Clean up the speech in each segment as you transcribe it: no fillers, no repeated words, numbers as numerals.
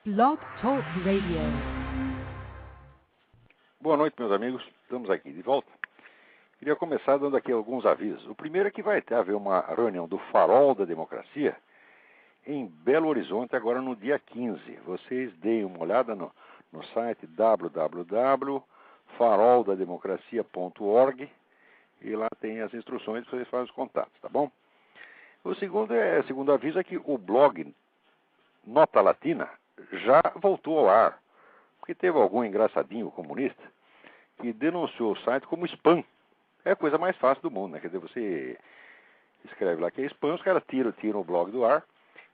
Blog Talk Radio. Boa noite, meus amigos. Estamos aqui de volta. Queria começar dando aqui alguns avisos. O primeiro é que vai haver uma reunião do Farol da Democracia em Belo Horizonte, agora no dia 15. Vocês deem uma olhada no site www.faroldademocracia.org e lá tem as instruções para vocês fazerem os contatos, tá bom? O segundo aviso é que o blog Nota Latina já voltou ao ar, porque teve algum engraçadinho comunista que denunciou o site como spam. É a coisa mais fácil do mundo, né? Quer dizer, você escreve lá que é spam, os caras tiram o blog do ar,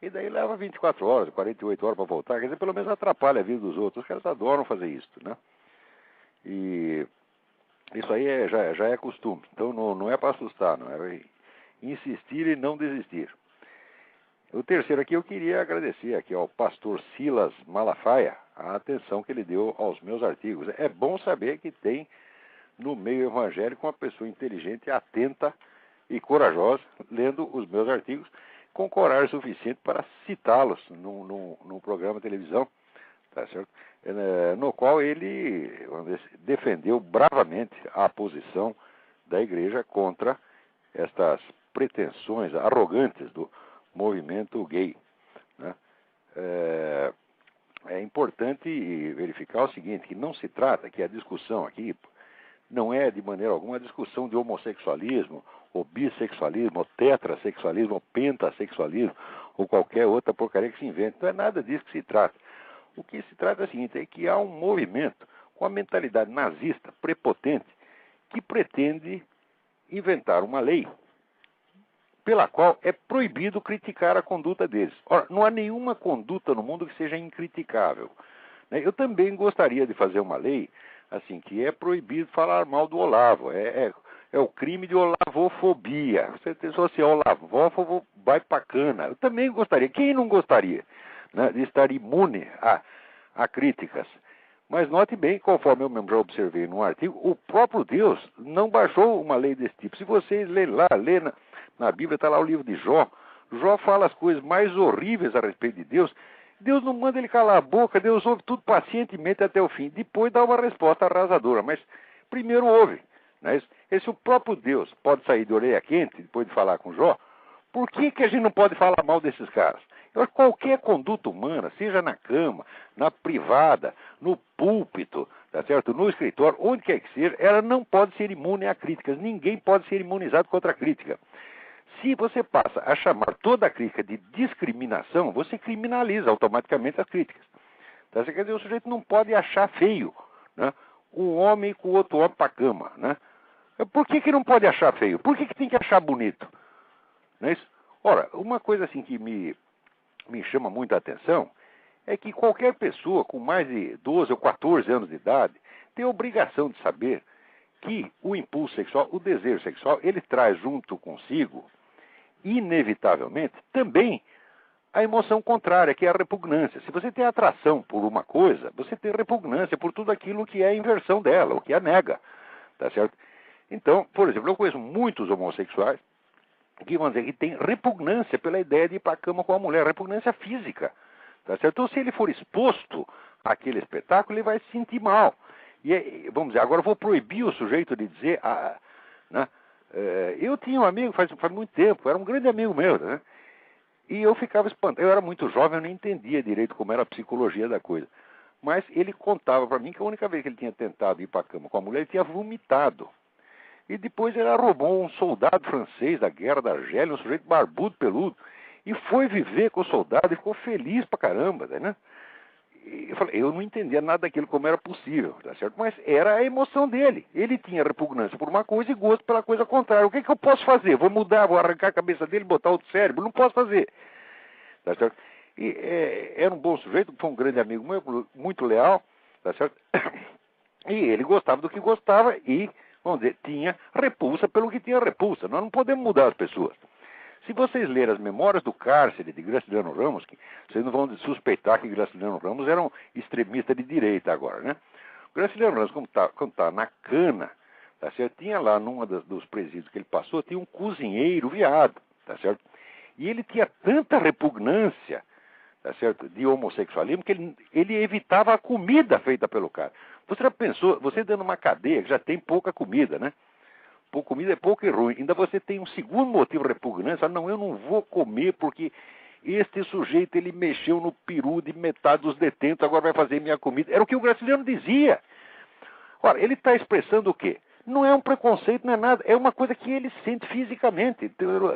e daí leva 24 horas, 48 horas para voltar. Quer dizer, pelo menos atrapalha a vida dos outros. Os caras adoram fazer isso, né? E isso aí já é costume. Então não é para assustar, não é insistir e não desistir. O terceiro aqui, eu queria agradecer aqui ao pastor Silas Malafaia a atenção que ele deu aos meus artigos. É bom saber que tem no meio evangélico uma pessoa inteligente, atenta e corajosa, lendo os meus artigos, com coragem suficiente para citá-los num programa de televisão, tá certo? No qual ele defendeu bravamente a posição da igreja contra estas pretensões arrogantes do movimento gay, né? É importante verificar o seguinte, que não se trata, que a discussão aqui não é de maneira alguma a discussão de homossexualismo, ou bissexualismo, ou tetrasexualismo, ou pentasexualismo, ou qualquer outra porcaria que se invente. Não é nada disso que se trata. O que se trata é o seguinte, é que há um movimento com a mentalidade nazista prepotente que pretende inventar uma lei pela qual é proibido criticar a conduta deles. Ora, não há nenhuma conduta no mundo que seja incriticável, né? Eu também gostaria de fazer uma lei assim, que é proibido falar mal do Olavo. É o crime de olavofobia. Você tem assim, olavófobo vai pra cana. Eu também gostaria. Quem não gostaria, né, de estar imune a críticas? Mas note bem, conforme eu mesmo já observei num artigo, o próprio Deus não baixou uma lei desse tipo. Se vocês lerem lá, na Bíblia, está lá o livro de Jó. Jó fala as coisas mais horríveis a respeito de Deus. Deus não manda ele calar a boca, Deus ouve tudo pacientemente até o fim. Depois dá uma resposta arrasadora, mas primeiro ouve. Né? Esse o próprio Deus pode sair de orelha quente depois de falar com Jó. Por que a gente não pode falar mal desses caras? Eu acho que qualquer conduta humana, seja na cama, na privada, no púlpito, tá certo? No escritório, onde quer que seja, ela não pode ser imune a críticas. Ninguém pode ser imunizado contra a crítica. Se você passa a chamar toda a crítica de discriminação, você criminaliza automaticamente as críticas. Tá? Quer dizer, o sujeito não pode achar feio, né, um homem com outro homem para a cama. Né? Por que não pode achar feio? Por que tem que achar bonito? Não é isso? Ora, uma coisa assim que me chama muita atenção é que qualquer pessoa com mais de 12 ou 14 anos de idade tem a obrigação de saber que o impulso sexual, o desejo sexual, ele traz junto consigo inevitavelmente, também a emoção contrária, que é a repugnância. Se você tem atração por uma coisa, você tem repugnância por tudo aquilo que é a inversão dela, o que a nega, tá certo? Então, por exemplo, eu conheço muitos homossexuais que vão dizer que tem repugnância pela ideia de ir para a cama com a mulher, repugnância física, tá certo? Então, se ele for exposto àquele espetáculo, ele vai se sentir mal. E, vamos dizer, agora eu vou proibir o sujeito de dizer, né? Eu tinha um amigo faz muito tempo, era um grande amigo meu, né? E eu ficava espantado. Eu era muito jovem, eu não entendia direito como era a psicologia da coisa. Mas ele contava para mim que a única vez que ele tinha tentado ir para a cama com a mulher, ele tinha vomitado. E depois ele arrumou um soldado francês da Guerra da Argélia, um sujeito barbudo, peludo, e foi viver com o soldado e ficou feliz pra caramba, né? Eu não entendia nada daquilo como era possível, tá certo? Mas era a emoção dele. Ele tinha repugnância por uma coisa e gosto pela coisa contrária. O que eu posso fazer? Vou mudar, vou arrancar a cabeça dele, botar outro cérebro? Não posso fazer, tá certo? E era um bom sujeito, foi um grande amigo meu, muito leal, tá certo? E ele gostava do que gostava e, vamos dizer, tinha repulsa pelo que tinha repulsa. Nós não podemos mudar as pessoas. Se vocês lerem as memórias do cárcere de Graciliano Ramos, vocês não vão suspeitar que Graciliano Ramos era um extremista de direita agora, né? Graciliano Ramos, quando tá na cana, tá certo? Tinha lá, numa dos presídios que ele passou, tinha um cozinheiro viado, tá certo? E ele tinha tanta repugnância tá certo, de homossexualismo, que ele evitava a comida feita pelo cara. Você já pensou, você dando uma cadeia que já tem pouca comida, né? Pouca comida é pouco e ruim. Ainda você tem um segundo motivo repugnante, fala, não, eu não vou comer porque este sujeito, ele mexeu no peru de metade dos detentos, agora vai fazer minha comida. Era o que o Graciliano dizia. Ora, ele está expressando o quê? Não é um preconceito, não é nada, é uma coisa que ele sente fisicamente.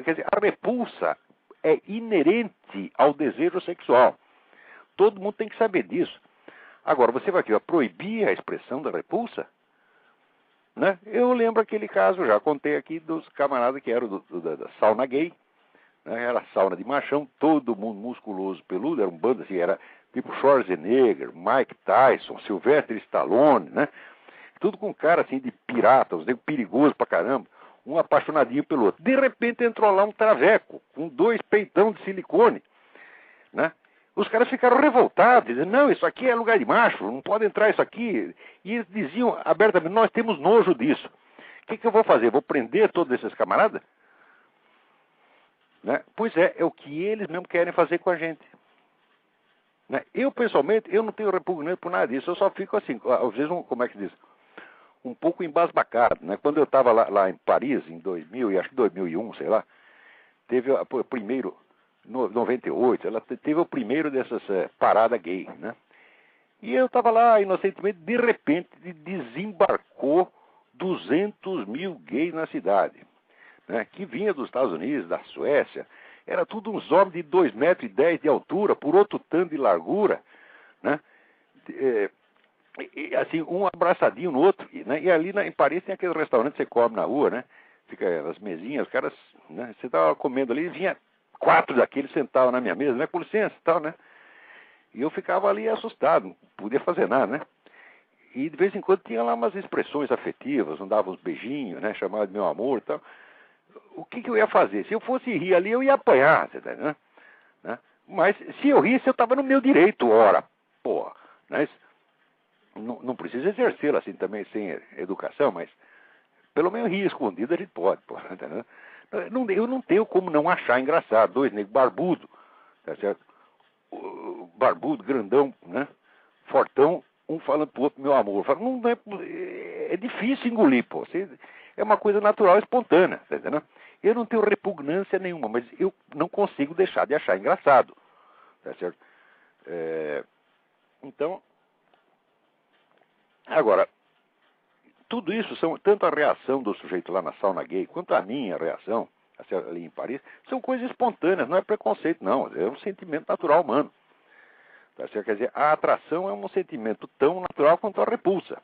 Quer dizer, a repulsa é inerente ao desejo sexual. Todo mundo tem que saber disso. Agora, você vai proibir a expressão da repulsa? Né? Eu lembro aquele caso, já contei aqui, dos camaradas que eram da sauna gay. Né? Era sauna de machão, todo mundo musculoso, peludo, era um bando assim, era tipo Schwarzenegger, Mike Tyson, Sylvester Stallone, né? Tudo com cara assim de pirata, os negros perigosos pra caramba, um apaixonadinho pelo outro. De repente entrou lá um traveco, com 2 peitão de silicone, né? Os caras ficaram revoltados, dizendo, não, isso aqui é lugar de macho, não pode entrar isso aqui. E eles diziam abertamente, nós temos nojo disso. O que eu vou fazer? Vou prender todos esses camaradas? Né? Pois é o que eles mesmo querem fazer com a gente. Né? Eu, pessoalmente, eu não tenho repugnância por nada disso, eu só fico assim, às vezes, como é que diz? Um pouco embasbacado, né? Quando eu estava lá em Paris, em 2000, e acho que 2001, sei lá, teve o primeiro, 98, ela teve o primeiro dessas paradas gay, né? E eu estava lá, inocentemente, de repente, desembarcou 200 mil gays na cidade, né? Que vinha dos Estados Unidos, da Suécia, era tudo uns homens de 2,10 metros de altura, por outro tanto de largura, né? Assim, um abraçadinho no outro, né? E ali em Paris tem aquele restaurante que você come na rua, né? Fica as mesinhas, os caras, né? Você estava comendo ali, vinha 4 daqueles sentavam na minha mesa, né? Com licença e tal, né? E eu ficava ali assustado, não podia fazer nada, né? E de vez em quando tinha lá umas expressões afetivas, não dava uns beijinhos, né? Chamava de meu amor e tal. O que eu ia fazer? Se eu fosse rir ali, eu ia apanhar, né? Mas se eu risse, eu estava no meu direito, ora, porra, né? Não precisa exercê-la assim também sem educação, mas pelo menos rir escondido a gente pode. Pô, né? Eu não tenho como não achar engraçado. 2 negros barbudo, tá certo? Barbudo, grandão, né? Fortão, um falando pro outro, meu amor. Não é difícil engolir, pô. É uma coisa natural, espontânea, tá entendendo? Eu não tenho repugnância nenhuma, mas eu não consigo deixar de achar engraçado, tá certo? Então, agora, tudo isso são, tanto a reação do sujeito lá na sauna gay, quanto a minha reação, ali em Paris, são coisas espontâneas, não é preconceito, não. É um sentimento natural humano. Tá certo? Quer dizer, a atração é um sentimento tão natural quanto a repulsa.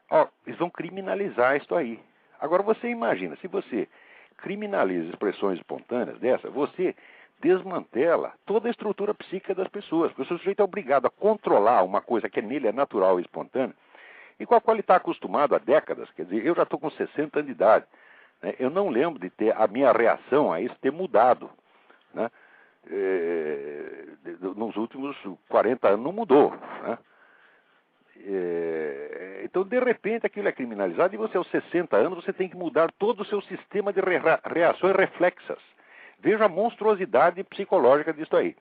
Ó, eles vão criminalizar isso aí. Agora você imagina, se você criminaliza expressões espontâneas dessa, você desmantela toda a estrutura psíquica das pessoas, porque o sujeito é obrigado a controlar uma coisa que nele é natural e espontânea, e com a qual ele está acostumado há décadas. Quer dizer, eu já estou com 60 anos de idade, né? Eu não lembro de ter a minha reação a isso ter mudado, né? Nos últimos 40 anos não mudou, né? Então, de repente, aquilo é criminalizado e você, aos 60 anos, você tem que mudar todo o seu sistema de reações reflexas. Veja a monstruosidade psicológica disso aí.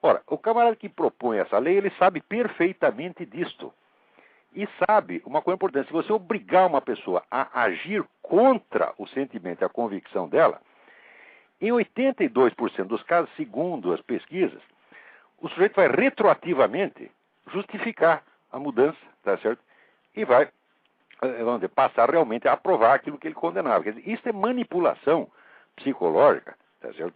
Ora, o camarada que propõe essa lei, ele sabe perfeitamente disto. E sabe, uma coisa importante, se você obrigar uma pessoa a agir contra o sentimento e a convicção dela, em 82% dos casos, segundo as pesquisas, o sujeito vai retroativamente justificar a mudança, tá certo? E vai, vamos dizer, passar realmente a aprovar aquilo que ele condenava. Quer dizer, isso é manipulação psicológica, tá certo?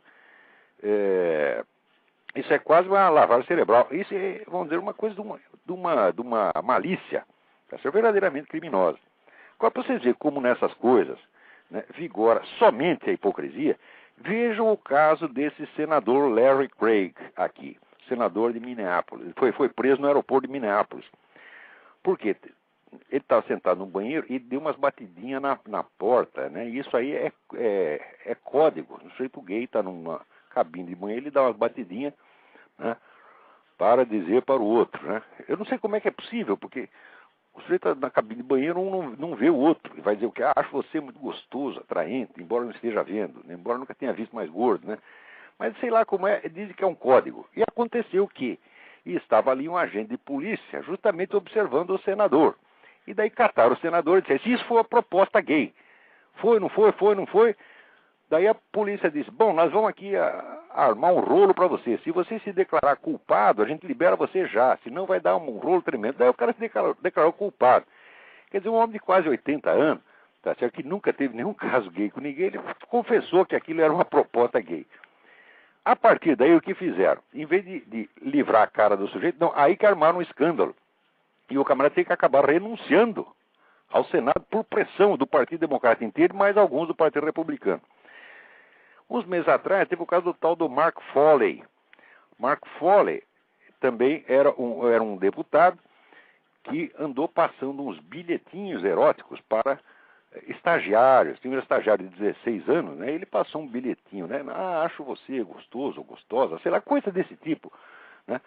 Isso é quase uma lavagem cerebral. Isso é, vamos dizer, uma coisa de uma malícia, tá certo? Verdadeiramente criminosa. Agora, para vocês verem como nessas coisas, né, vigora somente a hipocrisia, vejam o caso desse senador Larry Craig aqui, senador de Minneapolis. Foi preso no aeroporto de Minneapolis. Por quê? Ele estava sentado no banheiro e deu umas batidinhas na porta, né? E isso aí é código. O sujeito gay está numa cabine de banheiro, ele dá umas batidinhas, né, para dizer para o outro, né? Eu não sei como é que é possível, porque o sujeito está na cabine de banheiro, um não vê o outro. Ele vai dizer o que? Acho você muito gostoso, atraente, embora não esteja vendo, né? Embora nunca tenha visto mais gordo, né? Mas sei lá como é, dizem que é um código. E aconteceu que estava ali um agente de polícia justamente observando o senador. E daí cataram o senador e disseram, se isso foi uma proposta gay. Foi, não foi, foi, não foi. Daí a polícia disse, bom, nós vamos aqui armar um rolo para você. Se você se declarar culpado, a gente libera você já. Senão vai dar um rolo tremendo. Daí o cara se declarou culpado. Quer dizer, um homem de quase 80 anos, tá certo, que nunca teve nenhum caso gay com ninguém, ele confessou que aquilo era uma proposta gay. A partir daí, o que fizeram? Em vez de livrar a cara do sujeito, não, aí que armaram um escândalo. E o camarada tem que acabar renunciando ao Senado por pressão do Partido Democrata inteiro, mais alguns do Partido Republicano. Uns meses atrás, teve o caso do tal do Mark Foley. Mark Foley também era um deputado que andou passando uns bilhetinhos eróticos para estagiários. Tinha um estagiário de 16 anos, né? Ele passou um bilhetinho, né? Ah, acho você gostoso ou gostosa, sei lá, coisa desse tipo, né?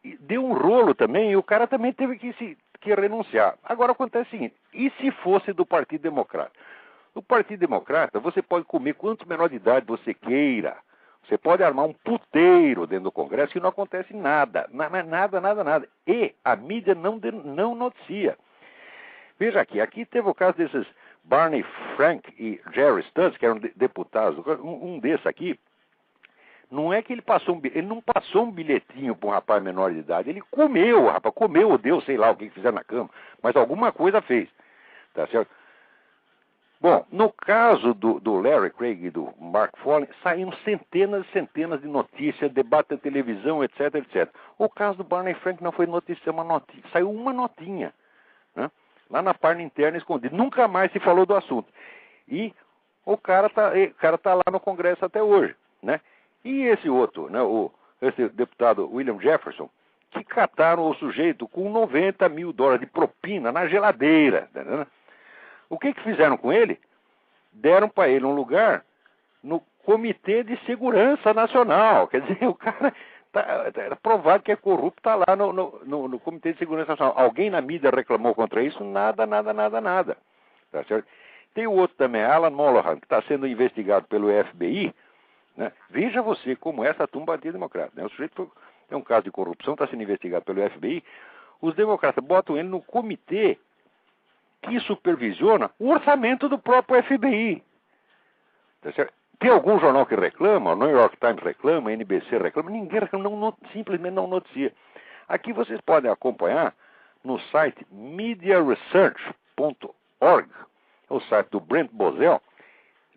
E deu um rolo também e o cara também teve que renunciar. Agora acontece o seguinte, e se fosse do Partido Democrata? No Partido Democrata, você pode comer quanto menor de idade você queira. Você pode armar um puteiro dentro do Congresso e não acontece nada. Nada. E a mídia não noticia. Veja aqui teve o caso desses Barney Frank e Jerry Stubbs, que eram deputados. Um desses aqui, não é que ele não passou um bilhetinho para um rapaz menor de idade. Ele comeu, o rapaz comeu ou deu, sei lá o que fizeram na cama. Mas alguma coisa fez. Tá certo? Bom, no caso do Larry Craig e do Mark Foley, saíram centenas e centenas de notícias, debate na televisão, etc, etc. O caso do Barney Frank não foi notícia, saiu uma notinha, né? Lá na página interna escondida. Nunca mais se falou do assunto. E o cara tá lá no Congresso até hoje, né? E esse outro, né, esse deputado William Jefferson, que cataram o sujeito com $90 mil de propina na geladeira, né? O que fizeram com ele? Deram para ele um lugar no Comitê de Segurança Nacional. Quer dizer, o cara tá provado que é corrupto, está lá no Comitê de Segurança Nacional. Alguém na mídia reclamou contra isso? Nada. Tá certo? Tem o outro também, Alan Mulholland, que está sendo investigado pelo FBI. Né? Veja você como essa tumba Partido Democrata. Né? O sujeito tem um caso de corrupção, está sendo investigado pelo FBI. Os democratas botam ele no comitê que supervisiona o orçamento do próprio FBI. Tá certo? Tem algum jornal que reclama, o New York Times reclama, a NBC reclama, ninguém reclama, simplesmente não noticia. Aqui vocês podem acompanhar no site mediaresearch.org, o site do Brent Bozell,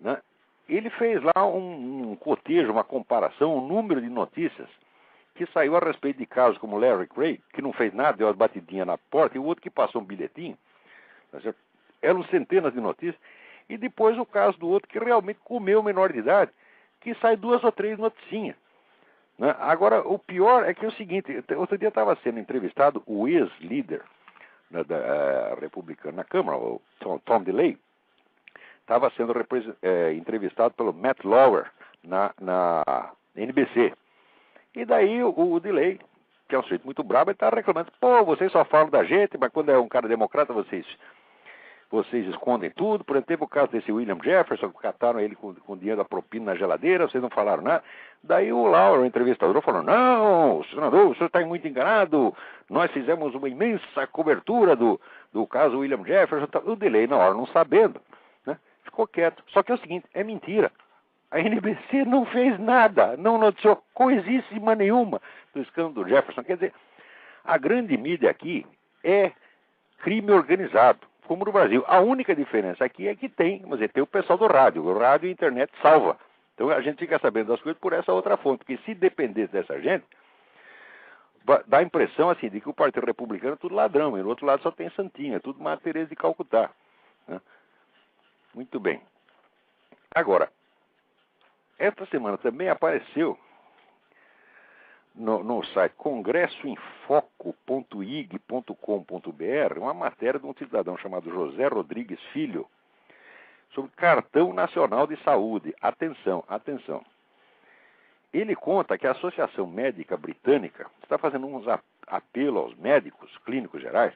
né? Ele fez lá um cotejo, uma comparação, um número de notícias que saiu a respeito de casos como Larry Craig, que não fez nada, deu as batidinhas na porta, e o outro que passou um bilhetinho. Eram centenas de notícias. E depois o caso do outro que realmente comeu menor de idade, que sai 2 ou 3 noticinhas. Né? Agora, o pior é que é o seguinte, outro dia estava sendo entrevistado o ex-líder, né, da republicana na Câmara, o Tom DeLay, estava sendo entrevistado pelo Matt Lauer na NBC. E daí o DeLay, que é um sujeito muito brabo, ele está reclamando, pô, vocês só falam da gente, mas quando é um cara democrata, vocês escondem tudo. Por exemplo, teve o caso desse William Jefferson, que cataram ele com dinheiro da propina na geladeira, vocês não falaram nada. Daí o Lauer, o entrevistador, falou, não, senador, o senhor está muito enganado, nós fizemos uma imensa cobertura do caso William Jefferson. O DeLay, na hora, não sabendo, né, ficou quieto. Só que é o seguinte, é mentira. A NBC não fez nada, não noticiou coisíssima nenhuma do escândalo do Jefferson. Quer dizer, a grande mídia aqui é crime organizado, como no Brasil. A única diferença aqui é que tem o pessoal do rádio. O rádio e a internet salva. Então a gente fica sabendo das coisas por essa outra fonte. Porque se dependesse dessa gente, dá a impressão assim, de que o Partido Republicano é tudo ladrão. E no outro lado só tem santinha, é tudo Madre Teresa de Calcutá. Né? Muito bem. Agora, esta semana também apareceu no site congressoinfoco.ig.com.br uma matéria de um cidadão chamado José Rodrigues Filho sobre cartão nacional de saúde. Atenção. Ele conta que a Associação Médica Britânica está fazendo uns apelo aos médicos clínicos gerais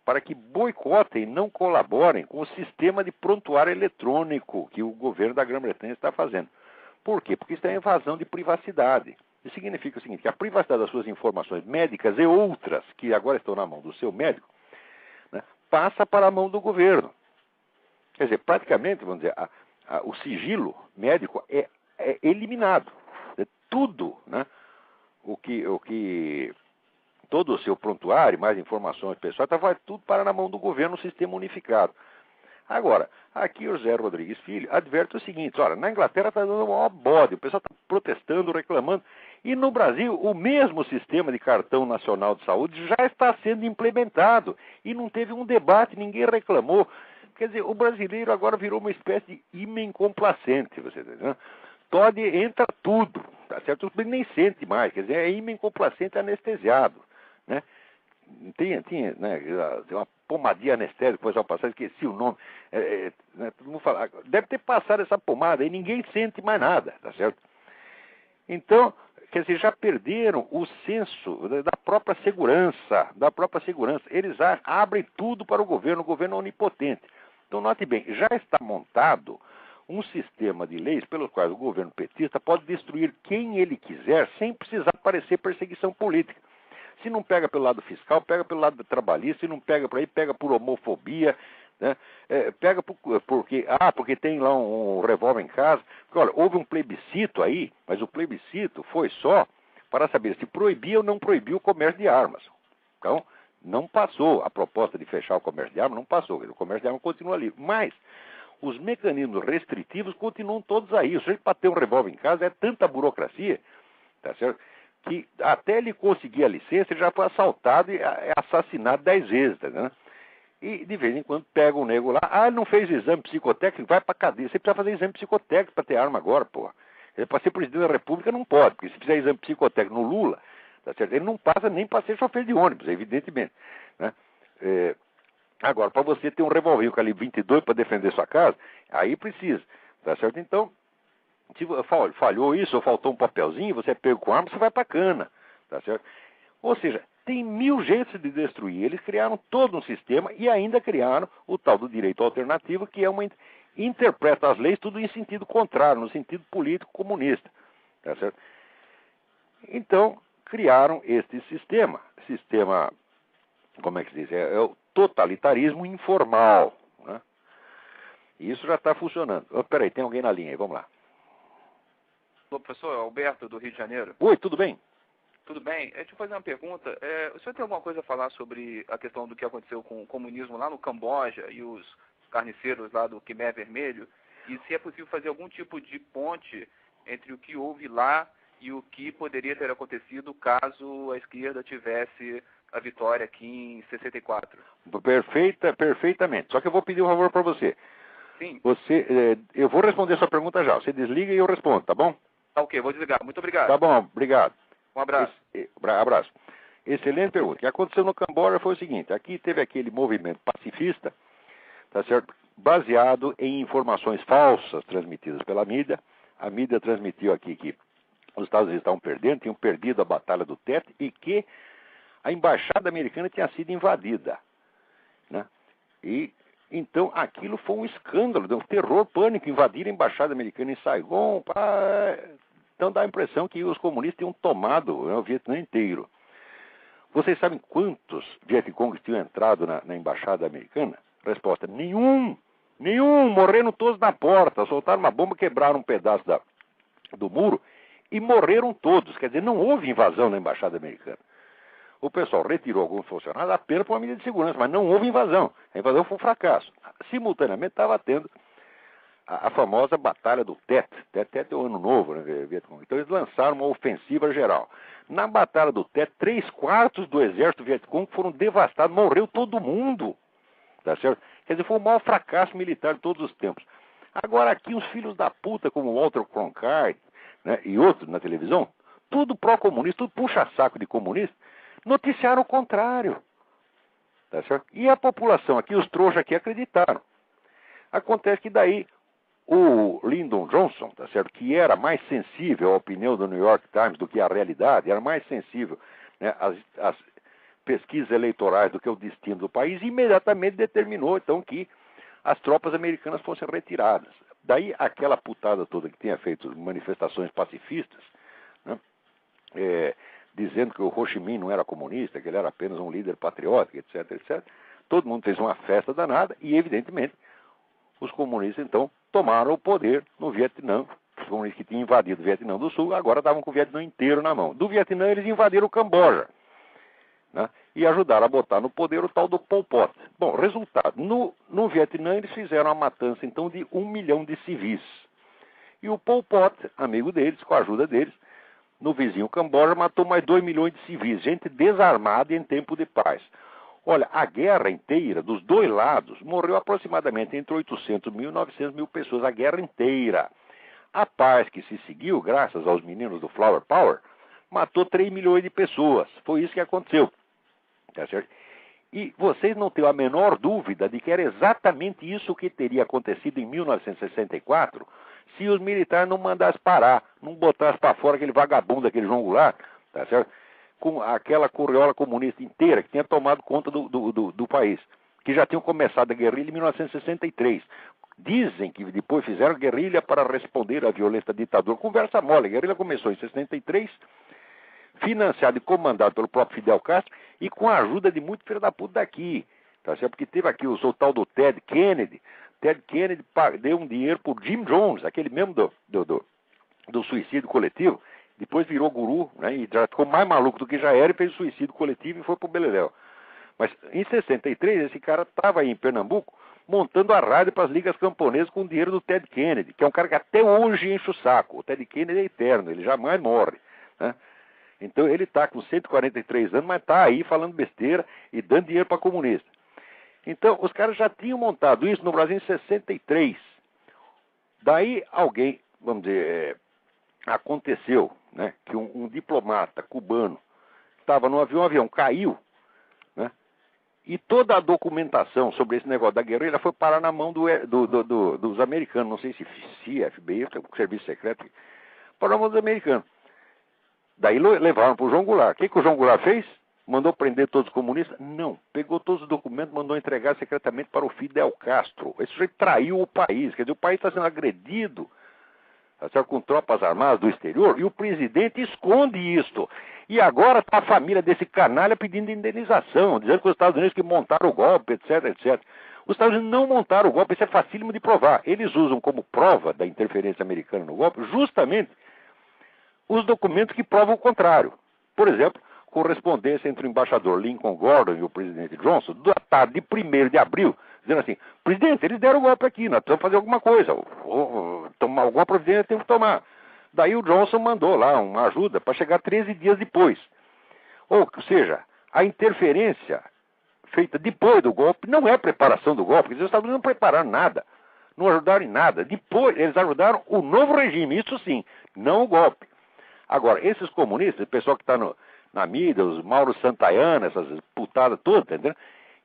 para que boicotem e não colaborem com o sistema de prontuário eletrônico que o governo da Grã-Bretanha está fazendo. Por quê? Porque isso é invasão de privacidade. Isso significa o seguinte, que a privacidade das suas informações médicas e outras, que agora estão na mão do seu médico, né, passa para a mão do governo. Quer dizer, praticamente, vamos dizer, o sigilo médico é eliminado. Tudo, né, todo o seu prontuário, mais informações pessoais, vai tudo para na mão do governo, no sistema unificado. Agora, aqui o José Rodrigues Filho adverte o seguinte, olha, na Inglaterra está dando um maior bode, o pessoal está protestando, reclamando, e no Brasil o mesmo sistema de cartão nacional de saúde já está sendo implementado, e não teve um debate, ninguém reclamou. Quer dizer, o brasileiro agora virou uma espécie de ímã complacente, você entendeu? Né? Todd entra tudo, tá certo? Ele nem sente mais, quer dizer, é ímã complacente anestesiado, né? Tinha né, uma pomadinha anestésica, depois ao passar, esqueci o nome. Né, todo mundo fala, deve ter passado essa pomada e ninguém sente mais nada, tá certo? Então, quer dizer, já perderam o senso da própria segurança, Eles abrem tudo para o governo é onipotente. Então, note bem, já está montado um sistema de leis pelos quais o governo petista pode destruir quem ele quiser sem precisar parecer perseguição política. Se não pega pelo lado fiscal, pega pelo lado trabalhista. Se não pega por aí, pega por homofobia, né? Pega porque tem lá um revólver em casa. Porque, olha, houve um plebiscito aí, mas o plebiscito foi só para saber se proibia ou não proibia o comércio de armas. Então, não passou. A proposta de fechar o comércio de armas não passou. O comércio de armas continua ali. Mas os mecanismos restritivos continuam todos aí. Se ele para ter um revólver em casa, é tanta burocracia, tá certo? Que até ele conseguir a licença, ele já foi assaltado e assassinado 10 vezes, tá vendo? E de vez em quando pega um nego lá, ele não fez exame psicotécnico, vai pra cadeia. Você precisa fazer exame psicotécnico para ter arma agora, porra. Para ser presidente da República não pode, porque se fizer exame psicotécnico no Lula, tá certo? Ele não passa nem para ser chofer de ônibus, evidentemente, né? Agora, para você ter um revólver calibre 22 para defender sua casa, aí precisa, tá certo? Então, se falhou isso, ou faltou um papelzinho, você é pego com arma, você vai para cana, tá certo? Ou seja, tem 1000 jeitos de destruir. Eles criaram todo um sistema e ainda criaram o tal do direito alternativo, que é interpreta as leis tudo em sentido contrário, no sentido político comunista, tá certo? Então, criaram este sistema, como é que se diz? É o totalitarismo informal, né? E isso já está funcionando. Peraí, tem alguém na linha aí, vamos lá. Olá, professor Alberto, do Rio de Janeiro. Oi, tudo bem? Tudo bem? Deixa eu fazer uma pergunta. O senhor tem alguma coisa a falar sobre a questão do que aconteceu com o comunismo lá no Camboja e os carniceiros lá do Khmer Vermelho? E se é possível fazer algum tipo de ponte entre o que houve lá e o que poderia ter acontecido caso a esquerda tivesse a vitória aqui em 64? Perfeitamente. Só que eu vou pedir um favor para você. Sim. Eu vou responder sua pergunta já. Você desliga e eu respondo, tá bom? Tá ok, vou desligar. Muito obrigado. Tá bom, obrigado. Um abraço. Abraço. Excelente pergunta. O que aconteceu no Camboja foi o seguinte, aqui teve aquele movimento pacifista, tá certo? Baseado em informações falsas transmitidas pela mídia. A mídia transmitiu aqui que os Estados Unidos estavam perdendo, tinham perdido a Batalha do Tet e que a embaixada americana tinha sido invadida, né? E então aquilo foi um escândalo, deu um terror, pânico, invadir a embaixada americana em Saigon. Então dá a impressão que os comunistas tinham tomado o Vietnã inteiro. Vocês sabem quantos Vietcongs tinham entrado na embaixada americana? Resposta: nenhum, morreram todos na porta, soltaram uma bomba, quebraram um pedaço do muro e morreram todos. Quer dizer, não houve invasão na embaixada americana. O pessoal retirou alguns funcionários apenas por uma medida de segurança, mas não houve invasão. A invasão foi um fracasso. Simultaneamente estava tendo a famosa Batalha do Tet. Tet é o Ano Novo, né, Vietcong. Então eles lançaram uma ofensiva geral. Na Batalha do Tet, 3/4 do exército Vietcong foram devastados, morreu todo mundo. Tá certo? Quer dizer, foi o maior fracasso militar de todos os tempos. Agora aqui os filhos da puta, como Walter Cronkite, né, e outros na televisão, tudo pró-comunista, tudo puxa-saco de comunista, noticiaram o contrário. Tá certo? E a população aqui, os trouxas aqui, acreditaram. Acontece que daí o Lyndon Johnson, tá certo, que era mais sensível à opinião do New York Times do que à realidade, era mais sensível, né, às pesquisas eleitorais do que ao destino do país, imediatamente determinou então que as tropas americanas fossem retiradas. Daí aquela putada toda que tinha feito manifestações pacifistas, né, dizendo que o Ho Chi Minh não era comunista, que ele era apenas um líder patriótico, etc, etc. Todo mundo fez uma festa danada e, evidentemente, os comunistas, então, tomaram o poder no Vietnã. Os comunistas que tinham invadido o Vietnã do Sul agora estavam com o Vietnã inteiro na mão. Do Vietnã, eles invadiram o Camboja, né, e ajudaram a botar no poder o tal do Pol Pot. Bom, resultado, no Vietnã eles fizeram a matança, então, de 1 milhão de civis. E o Pol Pot, amigo deles, com a ajuda deles, no vizinho Camboja, matou mais 2 milhões de civis, gente desarmada em tempo de paz. Olha, a guerra inteira, dos dois lados, morreu aproximadamente entre 800 mil e 900 mil pessoas, a guerra inteira. A paz que se seguiu, graças aos meninos do Flower Power, matou 3 milhões de pessoas. Foi isso que aconteceu. Tá certo? E vocês não têm a menor dúvida de que era exatamente isso que teria acontecido em 1964, se os militares não mandassem parar, não botassem para fora aquele vagabundo, aquele João Goulart, tá certo? Com aquela correola comunista inteira que tinha tomado conta do país, que já tinham começado a guerrilha em 1963. Dizem que depois fizeram guerrilha para responder à violência da ditadura. Conversa mole, a guerrilha começou em 63, financiado e comandado pelo próprio Fidel Castro e com a ajuda de muito filho da puta daqui, tá certo? Porque teve aqui o tal do Ted Kennedy. Ted Kennedy deu um dinheiro pro Jim Jones, aquele mesmo do suicídio coletivo, depois virou guru, né, e já ficou mais maluco do que já era e fez suicídio coletivo e foi pro Beleléu. Mas em 63 esse cara estava aí em Pernambuco montando a rádio para as ligas camponesas com o dinheiro do Ted Kennedy, que é um cara que até hoje enche o saco. O Ted Kennedy é eterno, ele jamais morre, né? Então ele está com 143 anos, mas está aí falando besteira e dando dinheiro para comunista. Então os caras já tinham montado isso no Brasil em 63. Daí alguém, vamos dizer, aconteceu, né, que um diplomata cubano estava no avião, o avião caiu, né, e toda a documentação sobre esse negócio da guerrilha foi parar na mão dos americanos, não sei se CIA, FBI, o Serviço Secreto, parou na mão dos americanos. Daí levaram para o João Goulart. O que o João Goulart fez? Mandou prender todos os comunistas? Não. Pegou todos os documentos, mandou entregar secretamente para o Fidel Castro. Esse sujeito traiu o país. Quer dizer, o país está sendo agredido, tá certo, com tropas armadas do exterior, e o presidente esconde isso. E agora está a família desse canalha pedindo indenização, dizendo que os Estados Unidos que montaram o golpe, etc, etc. Os Estados Unidos não montaram o golpe, isso é facílimo de provar. Eles usam como prova da interferência americana no golpe justamente os documentos que provam o contrário. Por exemplo, correspondência entre o embaixador Lincoln Gordon e o presidente Johnson, da tarde de 1º de abril, dizendo assim: presidente, eles deram o golpe aqui, nós precisamos fazer alguma coisa, tomar alguma providência temos que tomar. Daí o Johnson mandou lá uma ajuda para chegar 13 dias depois. Ou seja, a interferência feita depois do golpe não é preparação do golpe, porque os Estados Unidos não prepararam nada, não ajudaram em nada. Depois eles ajudaram o novo regime, isso sim, não o golpe. Agora, esses comunistas, o pessoal que está na mídia, os Mauro Santayana, essas putadas todas, entendeu?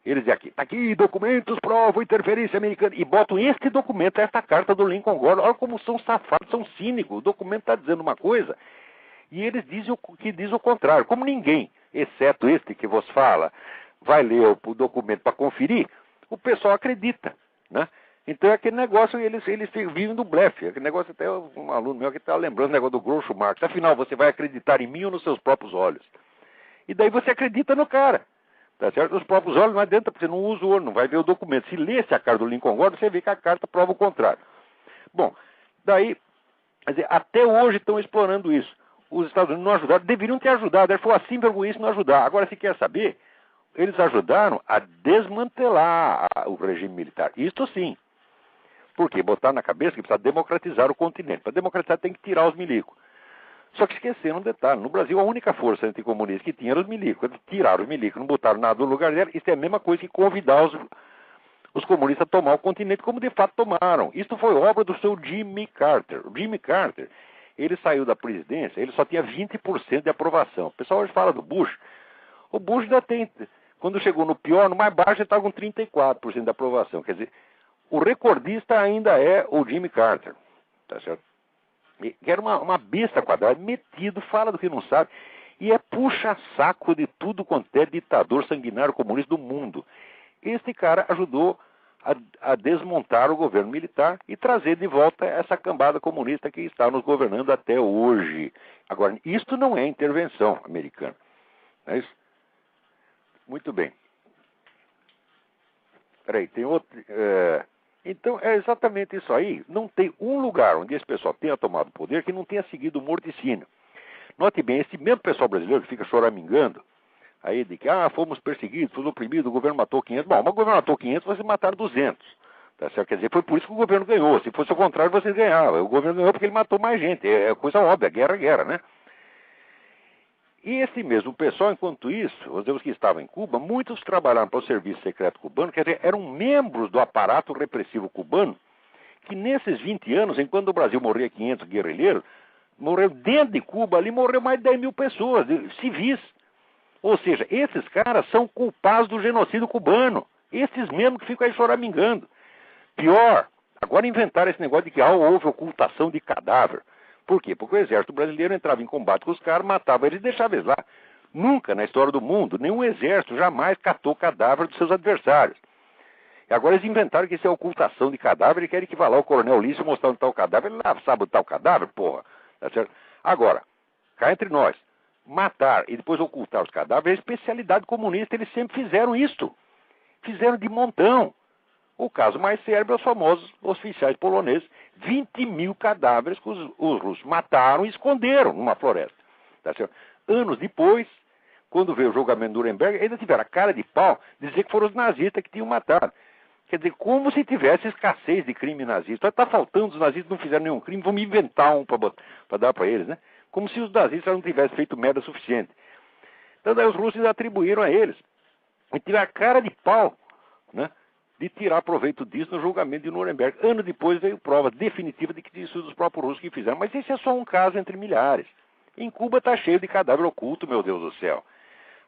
Eles dizem aqui, tá aqui, documentos provam interferência americana, e botam este documento, esta carta do Lincoln Gordon. Olha como são safados, são cínicos. O documento está dizendo uma coisa, e eles dizem que diz o contrário. Como ninguém, exceto este que vos fala, vai ler o documento para conferir, o pessoal acredita, né? Então é aquele negócio, eles vivem do blefe. Aquele negócio, até um aluno meu que está lembrando o negócio do Groucho Marx. Afinal, você vai acreditar em mim ou nos seus próprios olhos? E daí você acredita no cara. Tá certo? Os próprios olhos não adianta, porque você não usa o olho, não vai ver o documento. Se lesse a carta do Lincoln Gordon, você vê que a carta prova o contrário. Bom, daí, quer dizer, até hoje estão explorando isso. Os Estados Unidos não ajudaram, deveriam ter ajudado. Ele falou assim, vergonhice não ajudar. Agora, se quer saber, eles ajudaram a desmantelar o regime militar. Isto sim. Por quê? Botar na cabeça que precisa democratizar o continente. Para democratizar tem que tirar os milicos. Só que esqueceram um detalhe. No Brasil, a única força anticomunista que tinha era os milicos. Eles tiraram os milicos, não botaram nada no lugar dela. Isso é a mesma coisa que convidar os comunistas a tomar o continente, como de fato tomaram. Isso foi obra do seu Jimmy Carter. O Jimmy Carter, ele saiu da presidência, ele só tinha 20% de aprovação. O pessoal hoje fala do Bush. O Bush ainda tem, quando chegou no pior, no mais baixo, ele estava com 34% de aprovação. Quer dizer, o recordista ainda é o Jimmy Carter, tá certo? Que era uma besta quadrada, metido, fala do que não sabe, e é puxa-saco de tudo quanto é ditador sanguinário comunista do mundo. Este cara ajudou a desmontar o governo militar e trazer de volta essa cambada comunista que está nos governando até hoje. Agora, isto não é intervenção americana. Não é isso? Muito bem. Peraí, tem outro... Então, é exatamente isso aí. Não tem um lugar onde esse pessoal tenha tomado poder que não tenha seguido o morticínio. Note bem, esse mesmo pessoal brasileiro que fica choramingando aí de que, fomos perseguidos, fomos oprimidos, o governo matou 500. Bom, mas o governo matou 500, vocês mataram 200. Tá certo? Quer dizer, foi por isso que o governo ganhou. Se fosse o contrário, vocês ganhavam. O governo ganhou porque ele matou mais gente. É coisa óbvia, guerra é guerra, né? E esse mesmo pessoal, enquanto isso, os que estavam em Cuba, muitos trabalharam para o serviço secreto cubano, quer dizer, eram membros do aparato repressivo cubano, que nesses 20 anos, enquanto o Brasil morria 500 guerrilheiros, morreu dentro de Cuba, ali morreu mais de 10 mil pessoas, civis. Ou seja, esses caras são culpados do genocídio cubano. Esses mesmos que ficam aí choramingando. Pior, agora inventaram esse negócio de que houve ocultação de cadáver. Por quê? Porque o exército brasileiro entrava em combate com os caras, matava eles e deixava eles lá. Nunca na história do mundo, nenhum exército jamais catou cadáver dos seus adversários. E agora eles inventaram que isso é ocultação de cadáver e querem que vá lá o coronel Lício mostrar onde está o cadáver. Ele lá sabe onde está o cadáver, porra. Tá certo? Agora, cá entre nós, matar e depois ocultar os cadáveres é especialidade comunista, eles sempre fizeram isto. Fizeram de montão. O caso mais célebre é os famosos oficiais poloneses. 20 mil cadáveres que os russos mataram e esconderam numa floresta. Tá certo? Anos depois, quando veio o julgamento de Nuremberg, ainda tiveram a cara de pau de dizer que foram os nazistas que tinham matado. Quer dizer, como se tivesse escassez de crime nazista. Está faltando, os nazistas não fizeram nenhum crime, vamos inventar um para dar para eles, né? Como se os nazistas não tivessem feito merda suficiente. Então daí os russos atribuíram a eles. E tiveram a cara de pau, né, de tirar proveito disso no julgamento de Nuremberg. Anos depois veio prova definitiva de que tinha sido os próprios russos que fizeram. Mas esse é só um caso entre milhares. Em Cuba está cheio de cadáver oculto, meu Deus do céu.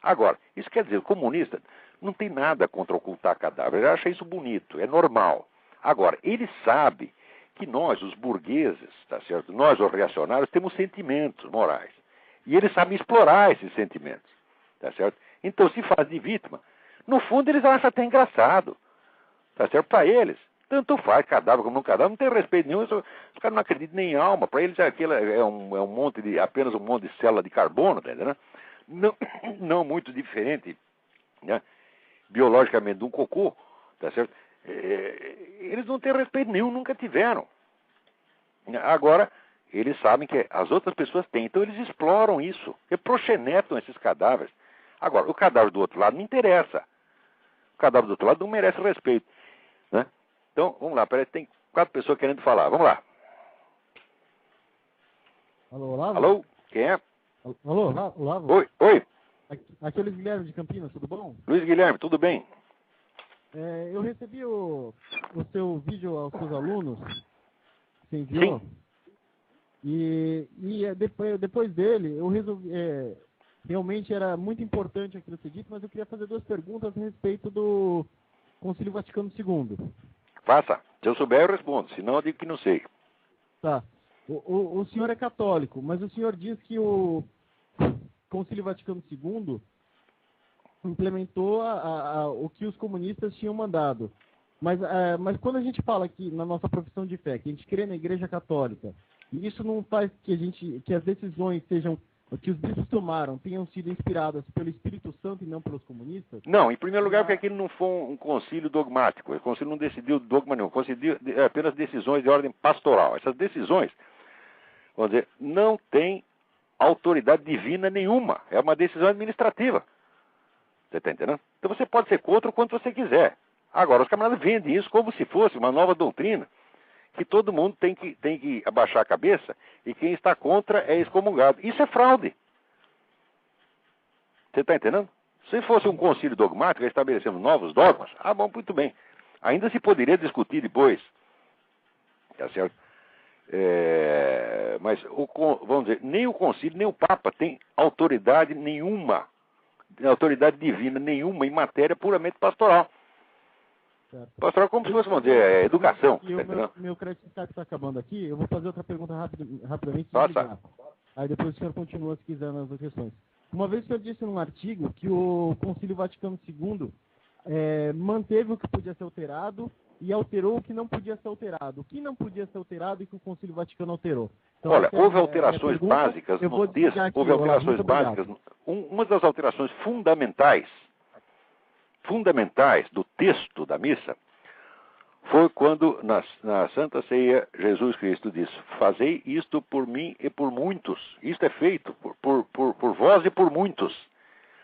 Agora, isso quer dizer, o comunista não tem nada contra ocultar cadáver. Ele acha isso bonito, é normal. Agora, ele sabe que nós, os burgueses, tá certo? Nós, os reacionários, temos sentimentos morais. E eles sabem explorar esses sentimentos, tá certo? Então, se faz de vítima, no fundo eles acham até engraçado, tá certo? Para eles, tanto faz cadáver como não cadáver, não tem respeito nenhum, os caras não acreditam nem em alma. Para eles aquilo é um monte de, apenas um monte de célula de carbono, tá entendendo? Não muito diferente, né, biologicamente de um cocô, tá certo? Eles não têm respeito nenhum, nunca tiveram. Agora, eles sabem que as outras pessoas têm, então eles exploram isso, proxenetam esses cadáveres. Agora, o cadáver do outro lado não interessa. O cadáver do outro lado não merece respeito, né? Então, vamos lá, parece que tem 4 pessoas querendo falar. Vamos lá. Alô, Olavo? Alô? Quem é? Alô, Olavo? Oi. Aqui é o Luiz Guilherme de Campinas, tudo bom? Luiz Guilherme, tudo bem? Eu recebi o seu vídeo aos seus alunos, você enviou? Sim. E depois dele, eu resolvi... realmente era muito importante aquilo que você disse, mas eu queria fazer 2 perguntas a respeito do Concílio Vaticano II. Faça. Se eu souber, eu respondo. Senão, eu digo que não sei. Tá. O senhor é católico, mas o senhor diz que o Concílio Vaticano II implementou o que os comunistas tinham mandado. Mas quando a gente fala aqui na nossa profissão de fé, que a gente crê na Igreja Católica, e isso não faz que as decisões sejam, que os bispos tomaram, tenham sido inspiradas pelo Espírito Santo e não pelos comunistas? Não, em primeiro lugar, porque aquilo não foi um concílio dogmático. O concílio não decidiu dogma nenhum. Conciliou apenas decisões de ordem pastoral. Essas decisões, vamos dizer, não têm autoridade divina nenhuma. É uma decisão administrativa. Você está entendendo? Então você pode ser contra o quanto você quiser. Agora, os camaradas vendem isso como se fosse uma nova doutrina, que todo mundo tem que abaixar a cabeça e quem está contra é excomungado. Isso é fraude. Você está entendendo? Se fosse um concílio dogmático, estabelecendo novos dogmas, bom, muito bem. Ainda se poderia discutir depois. Tá certo? Mas, vamos dizer, nem o concílio, nem o Papa tem autoridade nenhuma, autoridade divina nenhuma em matéria puramente pastoral. Certo. Pastoral como se fosse, vamos dizer, educação. E o meu crédito está acabando aqui, eu vou fazer outra pergunta rapidamente. Faça. Aí depois o senhor continua se quiser nas outras questões. Uma vez o senhor disse num artigo que o Concílio Vaticano II manteve o que podia ser alterado e alterou o que não podia ser alterado. O que não podia ser alterado e que o Concílio Vaticano alterou. Então, Olha, essa é houve a alterações pergunta. básicas Eu vou no texto, desligar aqui, houve Olavo. alterações Muito básicas. obrigado. Uma das alterações fundamentais do texto da missa foi quando na Santa Ceia Jesus Cristo disse: fazei isto por mim e por muitos. Isto é feito por vós e por muitos.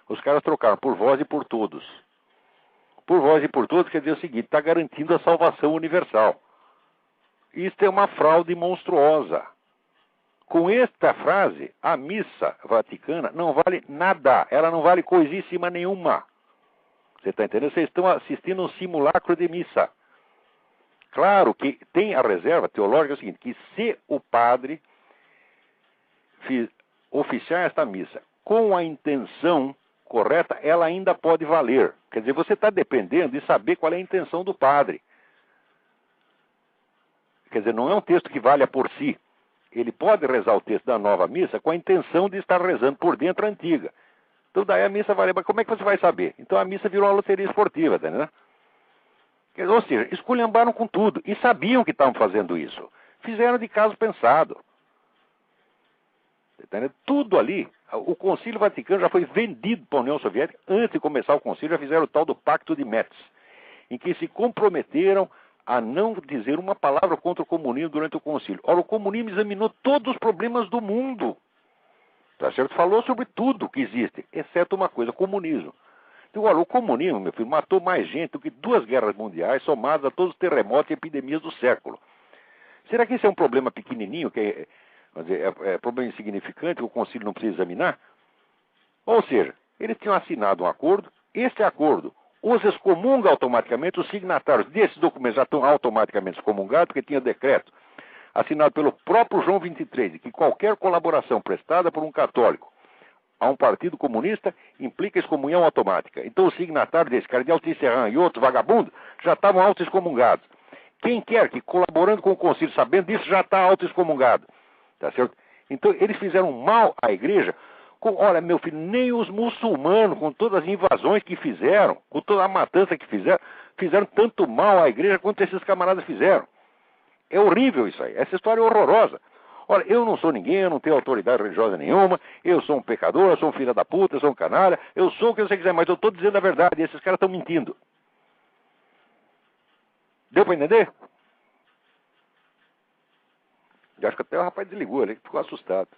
Os caras trocaram por vós e por todos. Por vós e por todos quer dizer o seguinte: está garantindo a salvação universal. Isto é uma fraude monstruosa. Com esta frase, a missa vaticana não vale nada. Ela não vale coisíssima nenhuma. Você está entendendo? Vocês estão assistindo um simulacro de missa. Claro que tem a reserva teológica, é o seguinte, que se o padre oficiar esta missa com a intenção correta, ela ainda pode valer. Quer dizer, você está dependendo de saber qual é a intenção do padre. Quer dizer, não é um texto que valha por si. Ele pode rezar o texto da nova missa com a intenção de estar rezando por dentro a antiga. Então daí a missa vale. Mas como é que você vai saber? Então a missa virou uma loteria esportiva, tá, né? Ou seja, esculhambaram com tudo. E sabiam que estavam fazendo isso. Fizeram de caso pensado. Tá, tudo ali. O Concílio Vaticano já foi vendido para a União Soviética. Antes de começar o concílio, já fizeram o tal do Pacto de Metz, em que se comprometeram a não dizer uma palavra contra o comunismo durante o concílio. Ora, o comunismo examinou todos os problemas do mundo. Tá certo? Falou sobre tudo que existe, exceto uma coisa: comunismo. Então, olha, o comunismo, meu filho, matou mais gente do que 2 guerras mundiais somadas a todos os terremotos e epidemias do século. Será que isso é um problema pequenininho, que é problema insignificante, que o concílio não precisa examinar? Ou seja, eles tinham assinado um acordo, este acordo os excomunga automaticamente, os signatários desses documentos já estão automaticamente excomungados, porque tinha decreto assinado pelo próprio João 23, de que qualquer colaboração prestada por um católico a um partido comunista implica excomunhão automática. Então os signatários desse cardeal Tisserand e outros vagabundos já estavam auto-excomungados. Quem quer que, colaborando com o concílio, sabendo disso, já está auto-excomungado. Tá certo? Então eles fizeram mal à igreja. Olha, meu filho, nem os muçulmanos, com todas as invasões que fizeram, com toda a matança que fizeram tanto mal à igreja quanto esses camaradas fizeram. É horrível isso aí. Essa história é horrorosa. Olha, eu não sou ninguém, eu não tenho autoridade religiosa nenhuma, eu sou um pecador, eu sou um filho da puta, eu sou um canalha, eu sou o que você quiser, mas eu estou dizendo a verdade, e esses caras estão mentindo. Deu para entender? Eu acho que até o rapaz desligou ali, ficou assustado.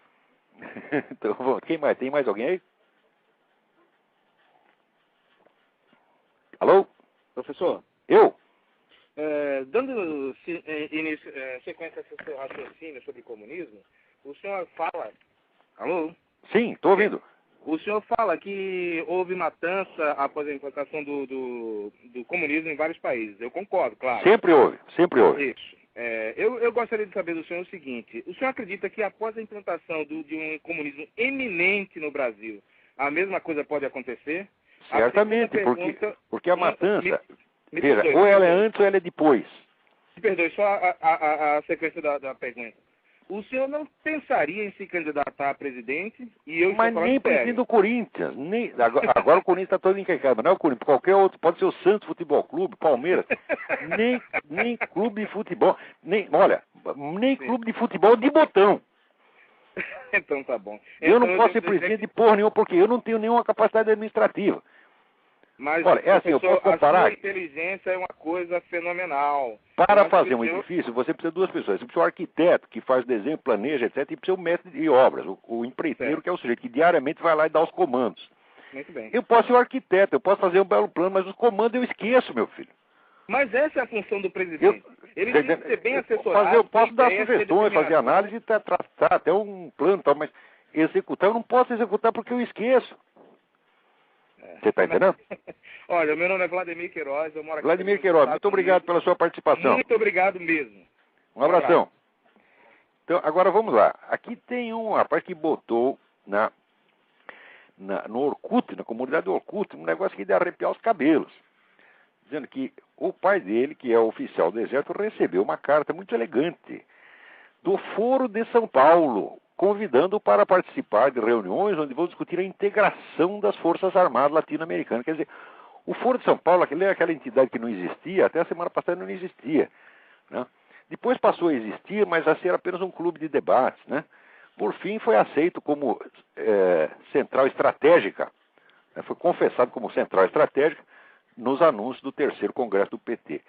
Então, quem mais? Tem mais alguém aí? Alô? Professor? Eu? Dando sequência ao seu raciocínio sobre comunismo, o senhor fala... Alô? Sim, estou ouvindo. O senhor fala que houve matança após a implantação do comunismo em vários países. Eu concordo, claro. Sempre houve, sempre houve. Isso. Eu gostaria de saber do senhor o seguinte: o senhor acredita que após a implantação de um comunismo eminente no Brasil, a mesma coisa pode acontecer? Certamente, porque a matança, veja, ou ela é antes ou ela é depois. Me perdoe, só a sequência da pergunta. O senhor não pensaria em se candidatar a presidente? Mas nem presidente do Corinthians. Agora o Corinthians está todo encrencado, mas não é o Corinthians. Qualquer outro, pode ser o Santos Futebol Clube, Palmeiras. nem clube de futebol. Nem clube de futebol de botão. Então tá bom. Eu não posso ser presidente de porra nenhuma, porque eu não tenho nenhuma capacidade administrativa. Mas, olha, é assim, eu posso comparar. A sua inteligência é uma coisa fenomenal. Para fazer um edifício, você precisa de 2 pessoas. Você precisa do arquiteto, que faz desenho, planeja, etc. E precisa o mestre de obras, o empreiteiro, certo, que é o sujeito que diariamente vai lá e dá os comandos. Muito bem. Eu posso ser o arquiteto, eu posso fazer um belo plano, mas os comandos eu esqueço, meu filho. Mas essa é a função do presidente. Ele tem que ser bem assessorado. Eu posso dar sugestões, fazer análise e traçar até um plano, tal, mas executar, eu não posso executar porque eu esqueço. Você está entendendo? Olha, meu nome é Vladimir Queiroz, eu moro aqui. Vladimir Queiroz, muito obrigado pela sua participação. Muito obrigado mesmo. Um abração. Então, agora vamos lá. Aqui tem um rapaz que botou no Orkut, na comunidade do Orkut, um negócio que de arrepiar os cabelos. Dizendo que o pai dele, que é oficial do Exército, recebeu uma carta muito elegante do Foro de São Paulo, convidando para participar de reuniões onde vão discutir a integração das Forças Armadas latino-americanas. Quer dizer, O Foro de São Paulo, aquela entidade que não existia, até a semana passada não existia, né? Depois passou a existir, mas a ser apenas um clube de debates, né? Por fim, foi aceito como central estratégica, né? Foi confessado como central estratégica nos anúncios do 3º Congresso do PT.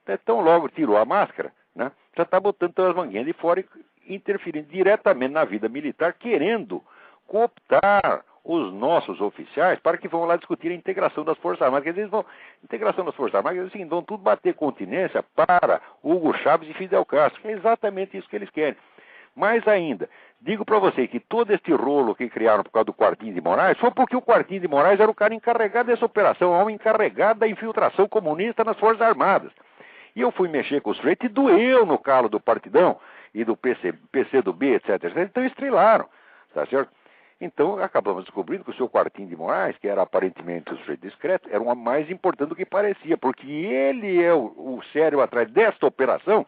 Então, logo tirou a máscara, né? Já está botando todas as manguinhas de fora e interferindo diretamente na vida militar, querendo cooptar os nossos oficiais para que vão lá discutir a integração das Forças Armadas. Quer dizer, integração das Forças Armadas, assim, vão tudo bater continência para Hugo Chávez e Fidel Castro. É exatamente isso que eles querem. Mais ainda, digo para você que todo este rolo que criaram por causa do Quartinho de Moraes foi porque o Quartinho de Moraes era o cara encarregado dessa operação, o homem encarregado da infiltração comunista nas Forças Armadas. E eu fui mexer com os freitos e doeu no calo do Partidão e do PCdoB, etc. Então estrelaram, tá certo? Então acabamos descobrindo que o seu Quartinho de Moraes, que era aparentemente o sujeito discreto, era uma mais importante do que parecia, porque ele é o sério atrás desta operação,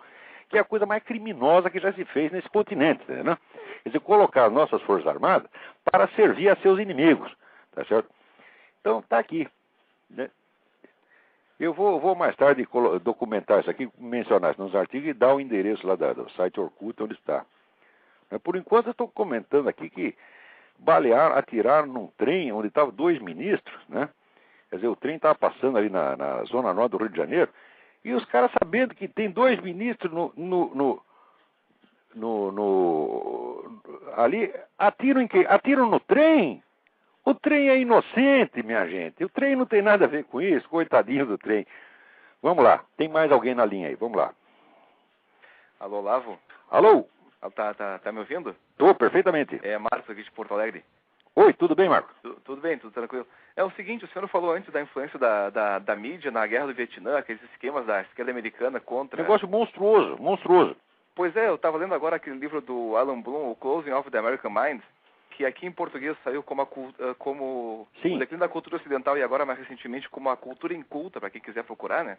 que é a coisa mais criminosa que já se fez nesse continente, né? Quer dizer, colocar as nossas Forças Armadas para servir a seus inimigos, tá certo? Então está aqui, né? Eu vou mais tarde documentar isso aqui, mencionar isso nos artigos e dar o endereço lá do site Orkut onde está. Mas por enquanto eu estou comentando aqui que atiraram num trem onde estavam 2 ministros, né? Quer dizer, o trem estava passando ali na zona norte do Rio de Janeiro, e os caras sabendo que tem 2 ministros ali, atiram em quê? Atiram no trem. O trem é inocente, minha gente. O trem não tem nada a ver com isso, coitadinho do trem. Vamos lá, tem mais alguém na linha aí, vamos lá. Alô, Lavo? Alô? Tá me ouvindo? Tô, perfeitamente. É Marcos aqui de Porto Alegre. Oi, tudo bem, Marcos? Tudo bem, tudo tranquilo. É o seguinte, o senhor falou antes da influência da mídia na guerra do Vietnã, aqueles esquemas da esquerda americana contra... Negócio monstruoso, monstruoso. Pois é, eu estava lendo agora aquele livro do Alan Bloom, o Closing of the American Mind, que aqui em português saiu como o declínio da cultura ocidental e agora mais recentemente como a cultura inculta, para quem quiser procurar, né?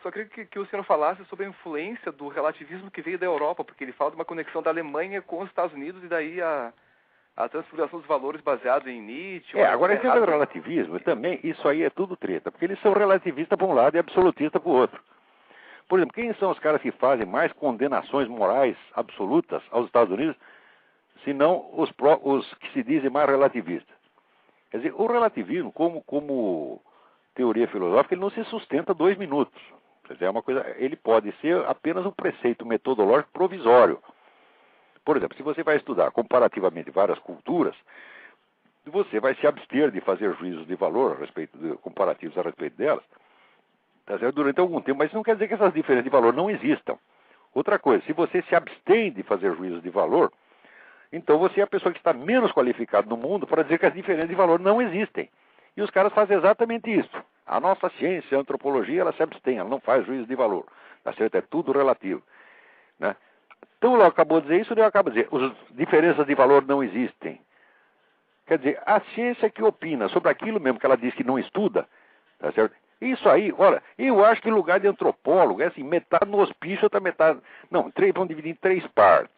Só queria que o senhor falasse sobre a influência do relativismo que veio da Europa, porque ele fala de uma conexão da Alemanha com os Estados Unidos e daí a transfiguração dos valores baseado em Nietzsche... Agora esse relativismo também, isso aí é tudo treta, porque eles são relativistas para um lado e absolutistas para o outro. Por exemplo, quem são os caras que fazem mais condenações morais absolutas aos Estados Unidos, senão os que se dizem mais relativistas? Quer dizer, o relativismo, como teoria filosófica, ele não se sustenta 2 minutos. Quer dizer, é uma coisa, ele pode ser apenas um preceito metodológico provisório. Por exemplo, se você vai estudar comparativamente várias culturas, você vai se abster de fazer juízos de valor comparativos a respeito delas, tá certo? Durante algum tempo, mas isso não quer dizer que essas diferenças de valor não existam. Outra coisa, se você se abstém de fazer juízos de valor, então você é a pessoa que está menos qualificada no mundo para dizer que as diferenças de valor não existem. E os caras fazem exatamente isso. A nossa ciência, a antropologia, ela se abstém, ela não faz juízo de valor. Tá certo? É tudo relativo, né? Então, ela acabou de dizer isso, eu acabo de dizer, as diferenças de valor não existem. Quer dizer, a ciência que opina sobre aquilo mesmo que ela diz que não estuda, tá certo? Isso aí, olha, eu acho que em lugar de antropólogo, é assim, metade no hospício, outra metade... Não, vão dividir em 3 partes.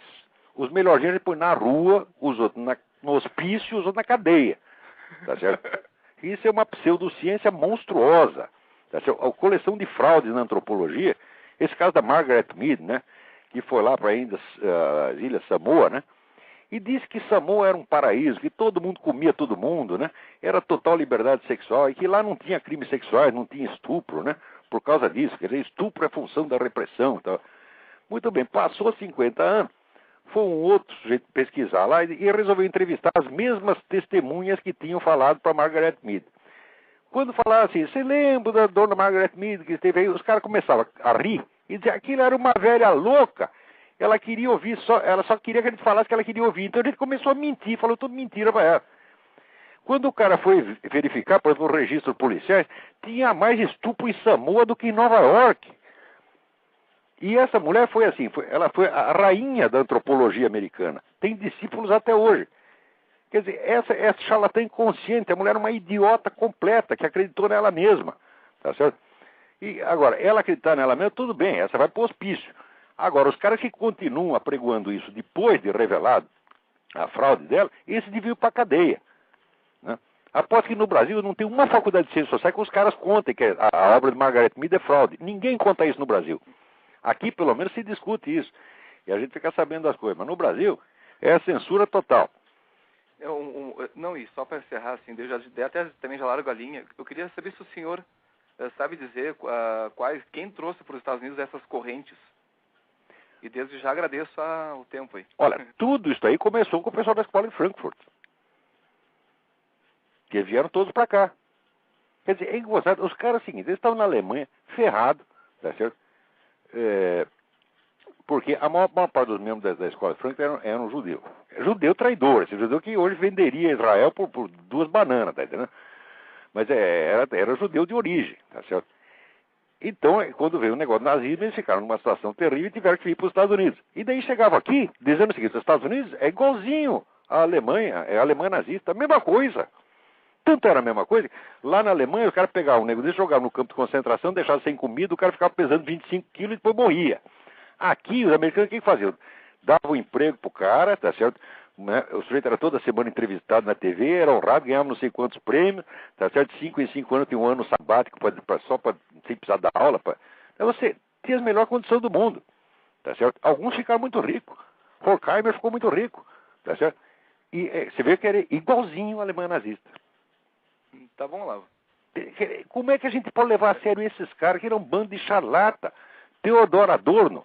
Os melhores gêneros põem na rua, os outros no hospício, os outros na cadeia, tá certo? Isso é uma pseudociência monstruosa. Tá certo? A coleção de fraudes na antropologia, esse caso da Margaret Mead, né, que foi lá para as Ilhas Samoa, né, e disse que Samoa era um paraíso, que todo mundo comia todo mundo, né, era total liberdade sexual, e que lá não tinha crimes sexuais, não tinha estupro, né, por causa disso. Quer dizer, estupro é função da repressão. Tá? Muito bem, passou 50 anos, foi um outro sujeito pesquisar lá e resolveu entrevistar as mesmas testemunhas que tinham falado para Margaret Mead. Quando falaram assim, você lembra da dona Margaret Mead que esteve aí? Os caras começavam a rir e dizer aquilo era uma velha louca. Ela queria ouvir, ela só queria que a gente falasse que ela queria ouvir. Então a gente começou a mentir, falou tudo mentira para ela. Quando o cara foi verificar, por exemplo, os registros policiais, tinha mais estupro em Samoa do que em Nova York. E essa mulher foi assim, ela foi a rainha da antropologia americana. Tem discípulos até hoje. Quer dizer, essa é charlatã inconsciente, a mulher era uma idiota completa, que acreditou nela mesma. Tá certo? E agora, ela acreditar nela mesma, tudo bem, essa vai para o hospício. Agora, os caras que continuam apregoando isso depois de revelado a fraude dela, esse deviam ir para a cadeia. Né? Aposto que no Brasil não tem uma faculdade de ciências sociais que os caras contem que a obra de Margaret Mead é fraude. Ninguém conta isso no Brasil. Aqui, pelo menos, se discute isso. E a gente fica sabendo das coisas. Mas no Brasil, é a censura total. Não, e só para encerrar, assim, eu já até também já largo a linha. Eu queria saber se o senhor sabe dizer quem trouxe para os Estados Unidos essas correntes. E desde já agradeço o tempo aí. Olha, tudo isso aí começou com o pessoal da escola de Frankfurt. Que vieram todos para cá. Quer dizer, é engraçado. Os caras, seguinte, eles estavam na Alemanha, ferrados, tá certo? Porque a maior parte dos membros da escola de Frankfurt eram judeus. Judeu traidor, esse judeu que hoje venderia Israel por 2 bananas, tá entendendo? Mas era judeu de origem, tá certo? Então, quando veio o negócio do nazismo, eles ficaram numa situação terrível e tiveram que ir para os Estados Unidos. E daí chegava aqui, dizendo o seguinte: os Estados Unidos é igualzinho à Alemanha, é a Alemanha nazista, a mesma coisa. Tanto era a mesma coisa, lá na Alemanha, o cara pegava um nego desse, jogava no campo de concentração, deixava sem comida, o cara ficava pesando 25 quilos e depois morria. Aqui, os americanos, o que faziam? Davam um emprego pro cara, tá certo? O sujeito era toda semana entrevistado na TV, era honrado, ganhava não sei quantos prêmios, tá certo? 5 em 5 anos, tem um ano sabático sem precisar dar aula. Você tinha as melhores condições do mundo, tá certo? Alguns ficaram muito ricos. Horkheimer ficou muito rico, tá certo? E você vê que era igualzinho à Alemanha nazista. Tá bom, Lavo. Como é que a gente pode levar a sério esses caras que eram um bando de charlata? Theodor Adorno.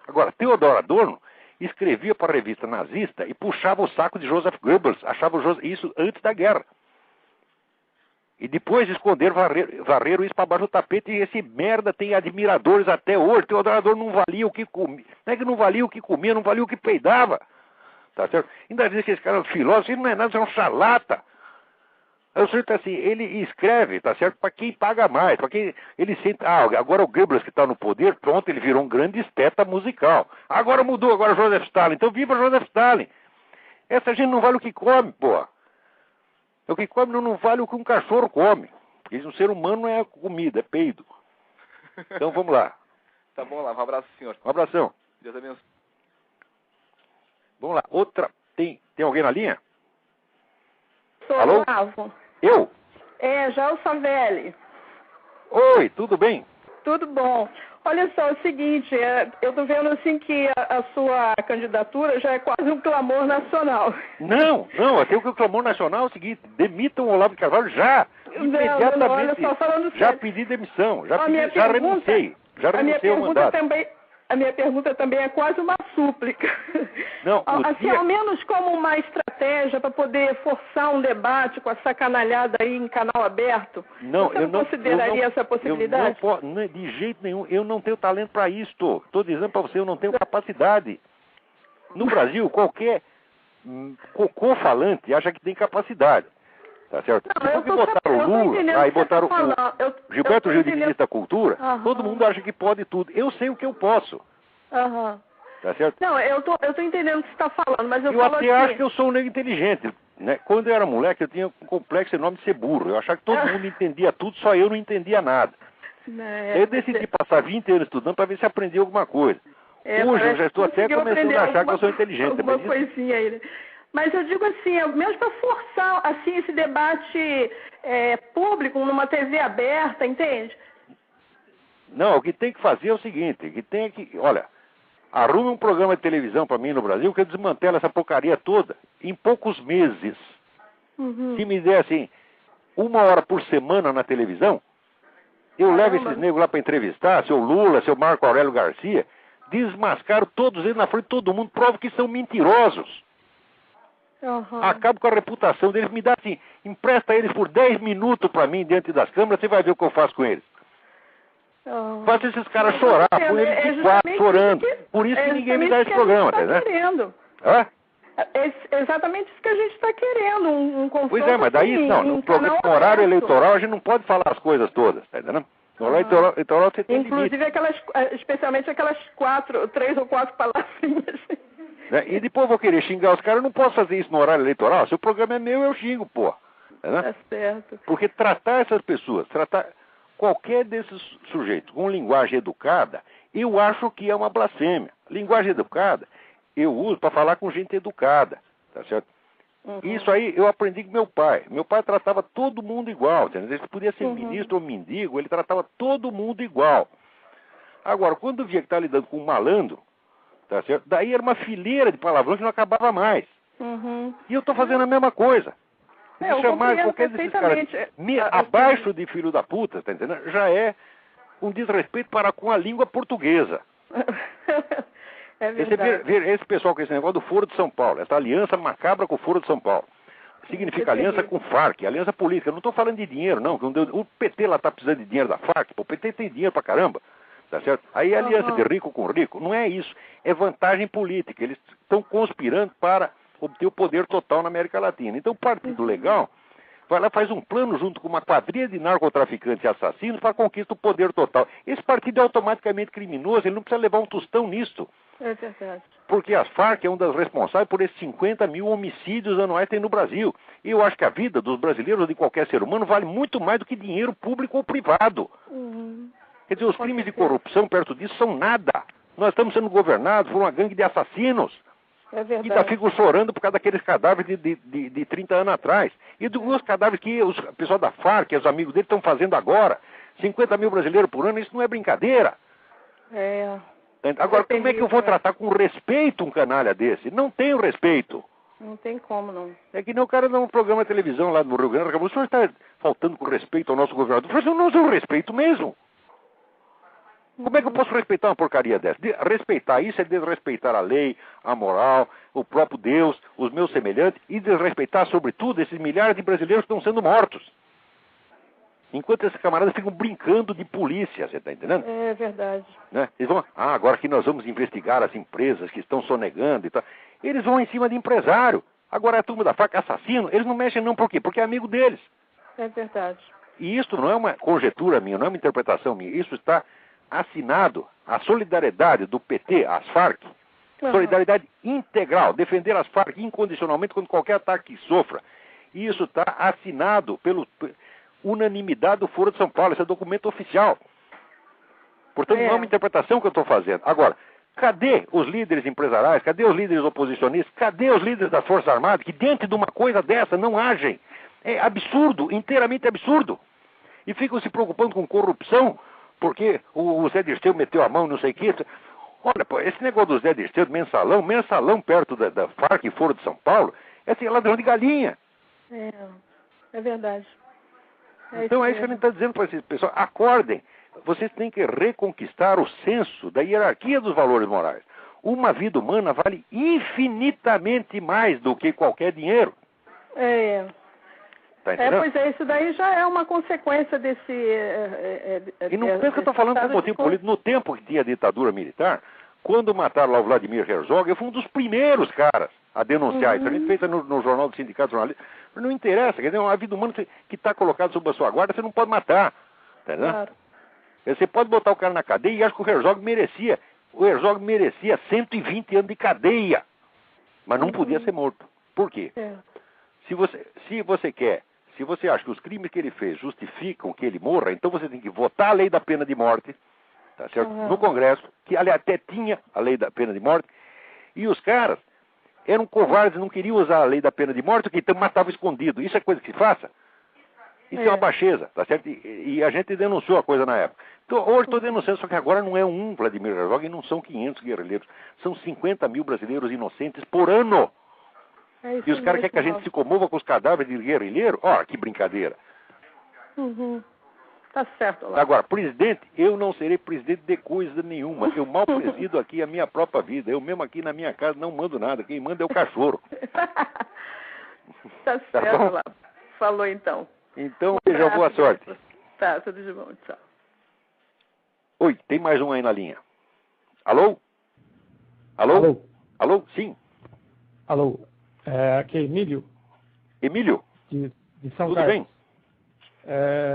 Agora, Theodor Adorno escrevia para a revista nazista e puxava o saco de Joseph Goebbels, achava isso antes da guerra. E depois de esconder, varreram isso para baixo do tapete, e esse merda tem admiradores até hoje. Theodor Adorno não valia o que comia. Não é que não valia o que comia, não valia o que peidava. Tá certo? Ainda diz que esse cara é um filósofo, ele não é nada, isso é um charlata. O sujeito assim, ele escreve, tá certo, para quem paga mais, para quem ele sente, agora o Goebbels que está no poder, pronto, ele virou um grande esteta musical. Agora mudou, agora Joseph Stalin, então viva Joseph Stalin. Essa gente não vale o que come, pô. O que come não vale o que um cachorro come. Porque um ser humano não é comida, é peido. Então vamos lá. Tá bom, lá, um abraço, senhor. Um abração. Deus abençoe. Vamos lá, outra, tem alguém na linha? Sou Alô? Lavo. Eu? Joel Savelli. Oi, tudo bem? Tudo bom. Olha só, é o seguinte, eu tô vendo assim que a sua candidatura já é quase um clamor nacional. Não, até o clamor nacional é o seguinte: demitam o Olavo de Carvalho já, imediatamente. Não, olha só, falando já sério. pedi demissão, já renunciei ao mandato. A minha pergunta também é quase uma súplica. Não, assim, ao menos como uma estratégia para poder forçar um debate com essa canalhada aí em canal aberto. Você não consideraria essa possibilidade? Não, de jeito nenhum. Eu não tenho talento para isto. Estou dizendo para você, eu não tenho capacidade. No Brasil, qualquer cocô falante acha que tem capacidade. Tá certo? Depois que botaram o Lula, aí botaram o Gilberto Gil de ministro da Cultura, todo mundo acha que pode tudo. Eu sei o que eu posso. Tá certo? Não, eu tô entendendo o que você está falando, mas eu até acho que eu sou um negro inteligente. Né? Quando eu era moleque, eu tinha um complexo enorme de ser burro. Eu achava que todo mundo entendia tudo, só eu não entendia nada. Eu decidi passar 20 anos estudando para ver se aprendia alguma coisa. Hoje eu já estou até começando a achar que eu sou inteligente. Alguma coisinha aí, né? Mas eu digo assim, mesmo para forçar assim, esse debate público numa TV aberta, entende? Não, o que tem que fazer é o seguinte, olha, arrume um programa de televisão para mim no Brasil que eu desmantelo essa porcaria toda em poucos meses. Se me der assim, 1 hora por semana na televisão, eu levo esses negros lá para entrevistar, seu Lula, seu Marco Aurélio Garcia, desmascaro todos eles na frente de todo mundo, provo que são mentirosos. Acabo com a reputação deles, me dá assim, empresta eles por 10 minutos para mim diante das câmeras, você vai ver o que eu faço com eles. Faço esses caras chorar, com eles de quatro chorando. Por isso que ninguém me dá esse programa, né? É exatamente isso que a gente está querendo, um confronto. Pois é, mas daí, no programa horário eleitoral a gente não pode falar as coisas todas, tá entendendo? No horário eleitoral você tem inclusive limite. Especialmente aquelas 3 ou 4 palavrinhas. E depois eu vou querer xingar os caras, eu não posso fazer isso no horário eleitoral. Se o programa é meu, eu xingo, pô. Tá certo. Porque tratar essas pessoas, tratar qualquer desses sujeitos com linguagem educada, eu acho que é uma blasfêmia. Linguagem educada, eu uso para falar com gente educada, tá certo? Isso aí eu aprendi com meu pai. Meu pai tratava todo mundo igual. Entendeu? Ele podia ser ministro ou mendigo, ele tratava todo mundo igual. Agora, quando via que estava lidando com um malandro, tá certo? Daí era uma fileira de palavrões que não acabava mais. E eu estou fazendo a mesma coisa. Eu chamar qualquer desses caras abaixo de filho da puta, tá entendendo? Já é um desrespeito para com a língua portuguesa. É verdade. Esse pessoal com esse negócio do Foro de São Paulo, essa aliança macabra com o Foro de São Paulo. Significa aliança com o Farc, aliança política. Eu não estou falando de dinheiro, não. O PT lá está precisando de dinheiro da Farc. O PT tem dinheiro pra caramba. Tá certo? Aí é aliança de rico com rico. Não é isso. É vantagem política. Eles estão conspirando para obter o poder total na América Latina. Então o Partido Legal vai lá, faz um plano junto com uma quadrilha de narcotraficantes e assassinos para conquistar o poder total. Esse partido é automaticamente criminoso, ele não precisa levar um tostão nisto. É verdade. Porque as Farc é uma das responsáveis por esses 50 mil homicídios anuais que tem no Brasil. E eu acho que a vida dos brasileiros ou de qualquer ser humano vale muito mais do que dinheiro público ou privado. Quer dizer, os crimes de corrupção perto disso são nada. Nós estamos sendo governados por uma gangue de assassinos. É verdade. Que ainda ficam chorando por causa daqueles cadáveres de 30 anos atrás. E dos cadáveres que o pessoal da Farc, os amigos dele, estão fazendo agora. 50 mil brasileiros por ano, isso não é brincadeira. Agora, como é que eu vou tratar com respeito um canalha desse? Não tenho respeito. Não tem como, não. É que nem o cara num programa de televisão lá no Rio Grande do Sul, o senhor está faltando com respeito ao nosso governador. Eu falei, não tenho respeito mesmo. Como é que eu posso respeitar uma porcaria dessa? Respeitar isso é desrespeitar a lei, a moral, o próprio Deus, os meus semelhantes e desrespeitar, sobretudo, esses milhares de brasileiros que estão sendo mortos. Enquanto esses camaradas ficam brincando de polícia, você está entendendo? É verdade. Né? Eles vão, agora que nós vamos investigar as empresas que estão sonegando e tal. Eles vão em cima de empresário. Agora a turma da Farc, assassino, eles não mexem não, por quê? Porque é amigo deles. É verdade. E isso não é uma conjectura minha, não é uma interpretação minha. Isso está assinado. A solidariedade do PT às Farc, solidariedade integral, defender as Farc incondicionalmente contra qualquer ataque que sofra. E isso está assinado pela unanimidade do Foro de São Paulo. Esse é documento oficial. Portanto, não é uma interpretação que eu estou fazendo. Agora, cadê os líderes empresariais? Cadê os líderes oposicionistas? Cadê os líderes das Forças Armadas que diante de uma coisa dessa não agem? É absurdo, inteiramente absurdo. E ficam se preocupando com corrupção, porque o Zé Dirceu meteu a mão, não sei o que. Olha, pô, esse negócio do Zé Dirceu, mensalão perto da Farc e Foro de São Paulo, é assim, ladrão de galinha. É verdade. Então é isso que a gente está dizendo para esses pessoal. Acordem. Vocês têm que reconquistar o senso da hierarquia dos valores morais. Uma vida humana vale infinitamente mais do que qualquer dinheiro. Tá entendendo? Pois é, isso daí já é uma consequência desse... E não pensa que eu estou falando com motivo político. No tempo que tinha ditadura militar, quando mataram lá o Vladimir Herzog, eu fui um dos primeiros caras a denunciar isso. A gente fez no Jornal do Sindicato Jornalista. Não interessa, quer dizer, uma vida humana que está colocada sob a sua guarda, você não pode matar. Entendeu? Claro. Você pode botar o cara na cadeia e acho que o Herzog merecia. O Herzog merecia 120 anos de cadeia. Mas não podia ser morto. Por quê? Se você acha que os crimes que ele fez justificam que ele morra, então você tem que votar a lei da pena de morte, tá certo? No Congresso, que aliás até tinha a lei da pena de morte, e os caras eram covardes, não queriam usar a lei da pena de morte, que então matavam escondido. Isso é coisa que se faça? Isso é uma baixeza, tá certo? E a gente denunciou a coisa na época. Então, hoje estou denunciando, só que agora não é um Vladimir Herzog e não são 500 guerrilheiros. São 50 mil brasileiros inocentes por ano. E os caras querem que a gente se comova com os cadáveres de guerrilheiro? Ó, que brincadeira. Tá certo, Olavo. Agora, presidente, eu não serei presidente de coisa nenhuma. Eu mal presido aqui a minha própria vida. Eu mesmo aqui na minha casa não mando nada. Quem manda é o cachorro. Tá certo, Olavo. Falou então. Então, seja boa sorte. Tá, tudo de bom. Tchau. Oi, tem mais um aí na linha. Alô? Alô? Alô? Alô? Sim. Alô? Aqui é Emílio. Emílio? De São Tudo Carlos. bem?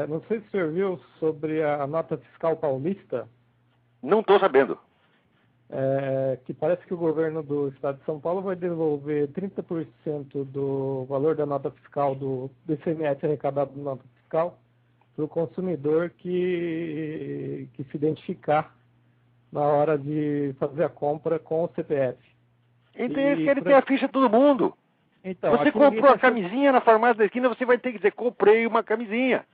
Não sei se o senhor viu sobre a nota fiscal paulista. Não estou sabendo. Que parece que o governo do estado de São Paulo vai devolver 30% do valor da nota fiscal do ICMS arrecadado na nota fiscal para o consumidor que se identificar na hora de fazer a compra com o CPF. Então eles querem ter a ficha de todo mundo. Então, você comprou a camisinha na farmácia da esquina, você vai ter que dizer, comprei uma camisinha.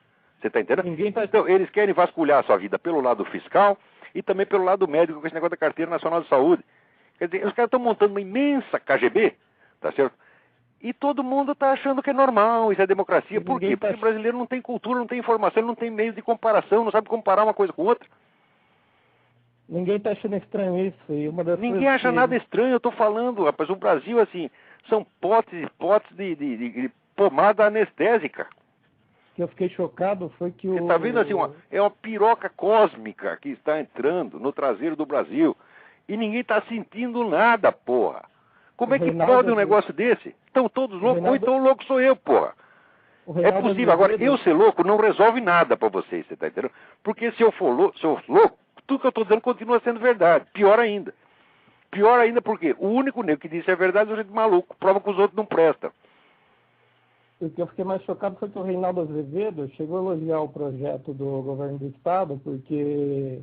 Você está entendendo? Então, eles querem vasculhar a sua vida pelo lado fiscal e também pelo lado médico, com esse negócio da Carteira Nacional de Saúde. Quer dizer, os caras estão montando uma imensa KGB, tá certo? E todo mundo está achando que é normal, isso é democracia. Por quê? Porque o brasileiro não tem cultura, não tem informação, ele não tem meio de comparação, não sabe comparar uma coisa com outra. Ninguém está achando estranho isso. E Ninguém acha nada estranho, eu estou falando, rapaz. O Brasil, assim, são potes e potes de pomada anestésica. O que eu fiquei chocado foi que Você está vendo assim, é uma piroca cósmica que está entrando no traseiro do Brasil. E ninguém está sentindo nada, porra. Como é que pode um negócio desse? Estão todos loucos, ou então o louco sou eu, porra. É possível. Agora, eu ser louco não resolve nada para vocês, você está entendendo? Porque se eu for louco, tudo que eu estou dizendo continua sendo verdade. Pior ainda. Pior ainda porque o único nego que disse é verdade é o jeito maluco. Prova que os outros não prestam. O que eu fiquei mais chocado foi que o Reinaldo Azevedo chegou a elogiar o projeto do governo do estado, porque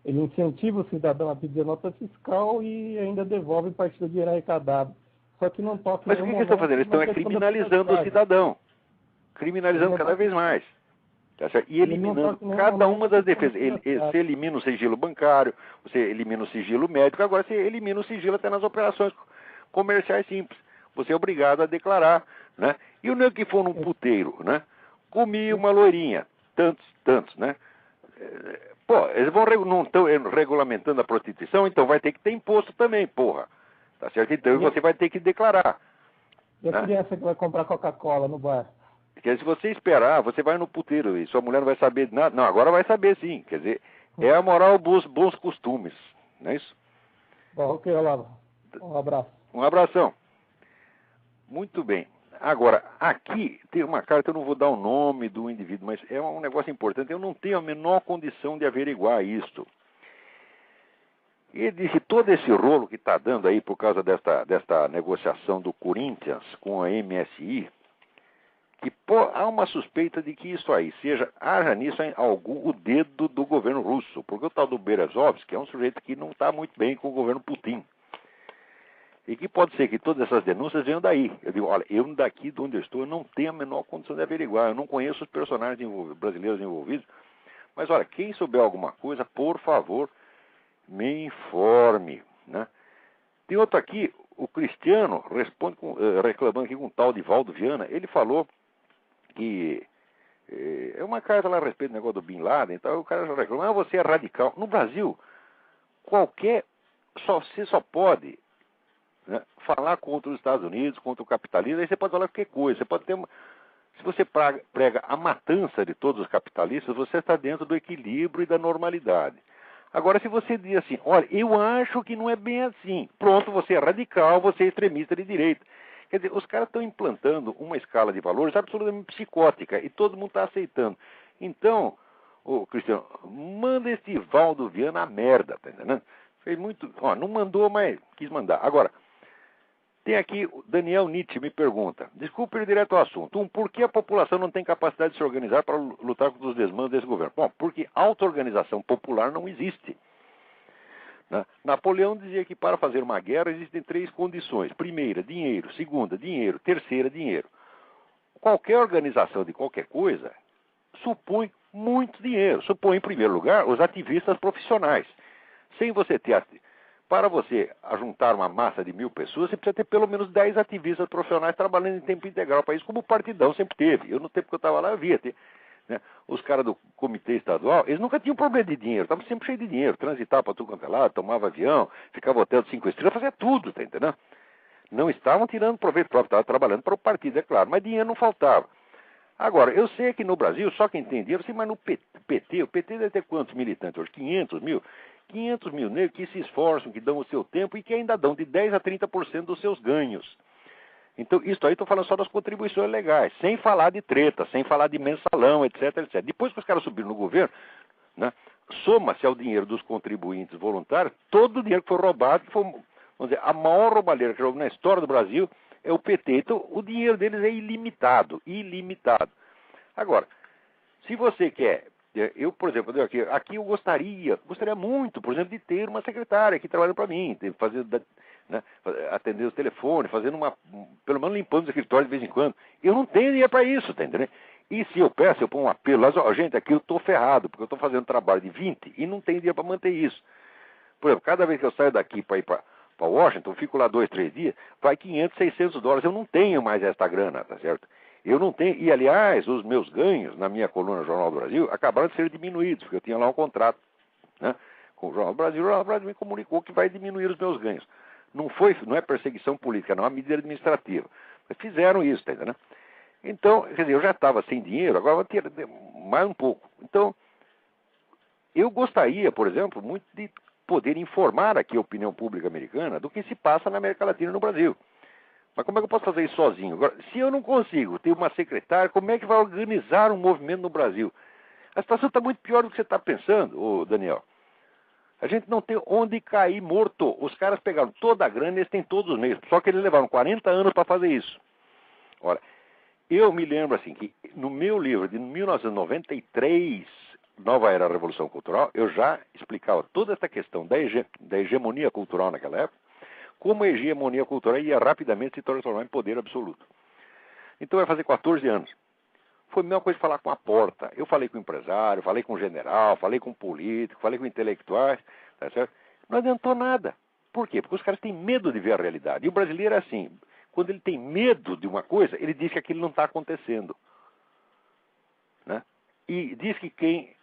ele incentiva o cidadão a pedir nota fiscal e ainda devolve parte do dinheiro arrecadado. Só que não toca. Mas o que eles estão fazendo? Eles estão criminalizando o cidadão. Criminalizando cada vez mais. E eliminando cada uma das defesas. Você elimina o sigilo bancário, você elimina o sigilo médico, agora você elimina o sigilo até nas operações comerciais simples. Você é obrigado a declarar, né? E o nego que for num puteiro, né? Comi uma loirinha, tantos, né? Pô, eles não estão regulamentando a prostituição, então vai ter que ter imposto também, porra. Tá certo? Então você vai ter que declarar. E a criança que vai comprar Coca-Cola no bar? Quer dizer, se você esperar, você vai no puteiro e sua mulher não vai saber de nada. Não, agora vai saber sim. Quer dizer, é a moral dos bons costumes. Não é isso? Bom, ok, Olavo. Um abraço. Um abração. Muito bem. Agora, aqui tem uma carta, eu não vou dar o nome do indivíduo, mas é um negócio importante. Eu não tenho a menor condição de averiguar isto. Ele disse que todo esse rolo que está dando aí por causa desta negociação do Corinthians com a MSI, que há uma suspeita de que isso aí haja nisso o dedo do governo russo, porque o tal do Berezovsky é um sujeito que não está muito bem com o governo Putin. E que pode ser que todas essas denúncias venham daí. Eu digo, olha, eu daqui de onde eu estou, eu não tenho a menor condição de averiguar, eu não conheço os personagens brasileiros envolvidos, mas olha, quem souber alguma coisa, por favor, me informe, né? Tem outro aqui, o Cristiano responde reclamando aqui com um tal de Valdo Viana. Ele falou que é uma carta lá a respeito do negócio do Bin Laden, então o cara já reclama, você é radical. No Brasil, você só pode, né, falar contra os Estados Unidos, contra o capitalismo, aí você pode falar qualquer coisa. Você pode ter se você prega a matança de todos os capitalistas, você está dentro do equilíbrio e da normalidade. Agora, se você diz assim, olha, eu acho que não é bem assim, pronto, você é radical, você é extremista de direita. Quer dizer, os caras estão implantando uma escala de valores absolutamente psicótica e todo mundo está aceitando. Então, Cristiano, manda esse Valdo Viana a merda, tá entendendo? Fez muito, não mandou, mas quis mandar. Agora, tem aqui o Daniel Nietzsche me pergunta, desculpe ir direto ao assunto, por que a população não tem capacidade de se organizar para lutar contra os desmandos desse governo? Bom, porque auto-organização popular não existe. Napoleão dizia que para fazer uma guerra existem 3 condições. Primeira, dinheiro. Segunda, dinheiro. Terceira, dinheiro. Qualquer organização de qualquer coisa supõe muito dinheiro. Supõe, em primeiro lugar, os ativistas profissionais. Sem você ter... Para você juntar uma massa de 1000 pessoas, você precisa ter pelo menos 10 ativistas profissionais trabalhando em tempo integral para isso, como o Partidão sempre teve. Eu, no tempo que eu estava lá, eu via ter... Né? Os caras do comitê estadual, eles nunca tinham problema de dinheiro, estavam sempre cheios de dinheiro, transitavam para tudo quanto é lado, tomava avião, ficava hotel de 5 estrelas, fazia tudo, tá entendendo? Não estavam tirando proveito próprio, estavam trabalhando para o partido, é claro, mas dinheiro não faltava. Agora, eu sei que no Brasil, só quem tem dinheiro, mas no PT, o PT deve ter quantos militantes hoje? 500 mil? 500 mil negros que se esforçam, que dão o seu tempo e que ainda dão de 10% a 30% dos seus ganhos. Então, isso aí estou falando só das contribuições legais, sem falar de treta, sem falar de mensalão, etc, etc. Depois que os caras subiram no governo, né, soma-se ao dinheiro dos contribuintes voluntários, todo o dinheiro que foi roubado, que foi, vamos dizer, a maior roubalheira que houve na história do Brasil é o PT. Então, o dinheiro deles é ilimitado, ilimitado. Agora, se você quer... Eu, por exemplo, aqui eu gostaria muito, por exemplo, de ter uma secretária aqui trabalhando para mim, né? Atendendo os telefones, fazendo pelo menos limpando os escritórios de vez em quando. Eu não tenho dinheiro para isso, tá entendendo? E se eu peço, eu ponho um apelo lá, gente, aqui eu estou ferrado, porque eu estou fazendo trabalho de 20 e não tenho dinheiro para manter isso. Por exemplo, cada vez que eu saio daqui para ir para Washington, fico lá 2, 3 dias, vai $500, $600. Eu não tenho mais essa grana, tá certo? Eu não tenho. E, aliás, os meus ganhos na minha coluna Jornal do Brasil acabaram de ser diminuídos, porque eu tinha lá um contrato, né, com o Jornal do Brasil. O Jornal do Brasil me comunicou que vai diminuir os meus ganhos. Não é perseguição política, não é uma medida administrativa. Mas fizeram isso, tá entendendo? Então, quer dizer, eu já estava sem dinheiro, agora vou ter mais um pouco. Então, eu gostaria, por exemplo, muito de poder informar aqui a opinião pública americana do que se passa na América Latina e no Brasil. Mas como é que eu posso fazer isso sozinho? Agora, se eu não consigo ter uma secretária, como é que vai organizar um movimento no Brasil? A situação está muito pior do que você está pensando, Daniel. A gente não tem onde cair morto. Os caras pegaram toda a grana e eles têm todos os meios. Só que eles levaram 40 anos para fazer isso. Ora, eu me lembro assim que no meu livro de 1993, Nova Era da Revolução Cultural, eu já explicava toda essa questão da hegemonia cultural naquela época, como a hegemonia cultural ia rapidamente se transformar em poder absoluto. Então vai fazer 14 anos. Foi a mesma coisa falar com a porta. Eu falei com o empresário, falei com o general, falei com o político, falei com intelectuais, tá certo? Não adiantou nada. Por quê? Porque os caras têm medo de ver a realidade. E o brasileiro é assim, quando ele tem medo de uma coisa, ele diz que aquilo não está acontecendo. Né? E diz que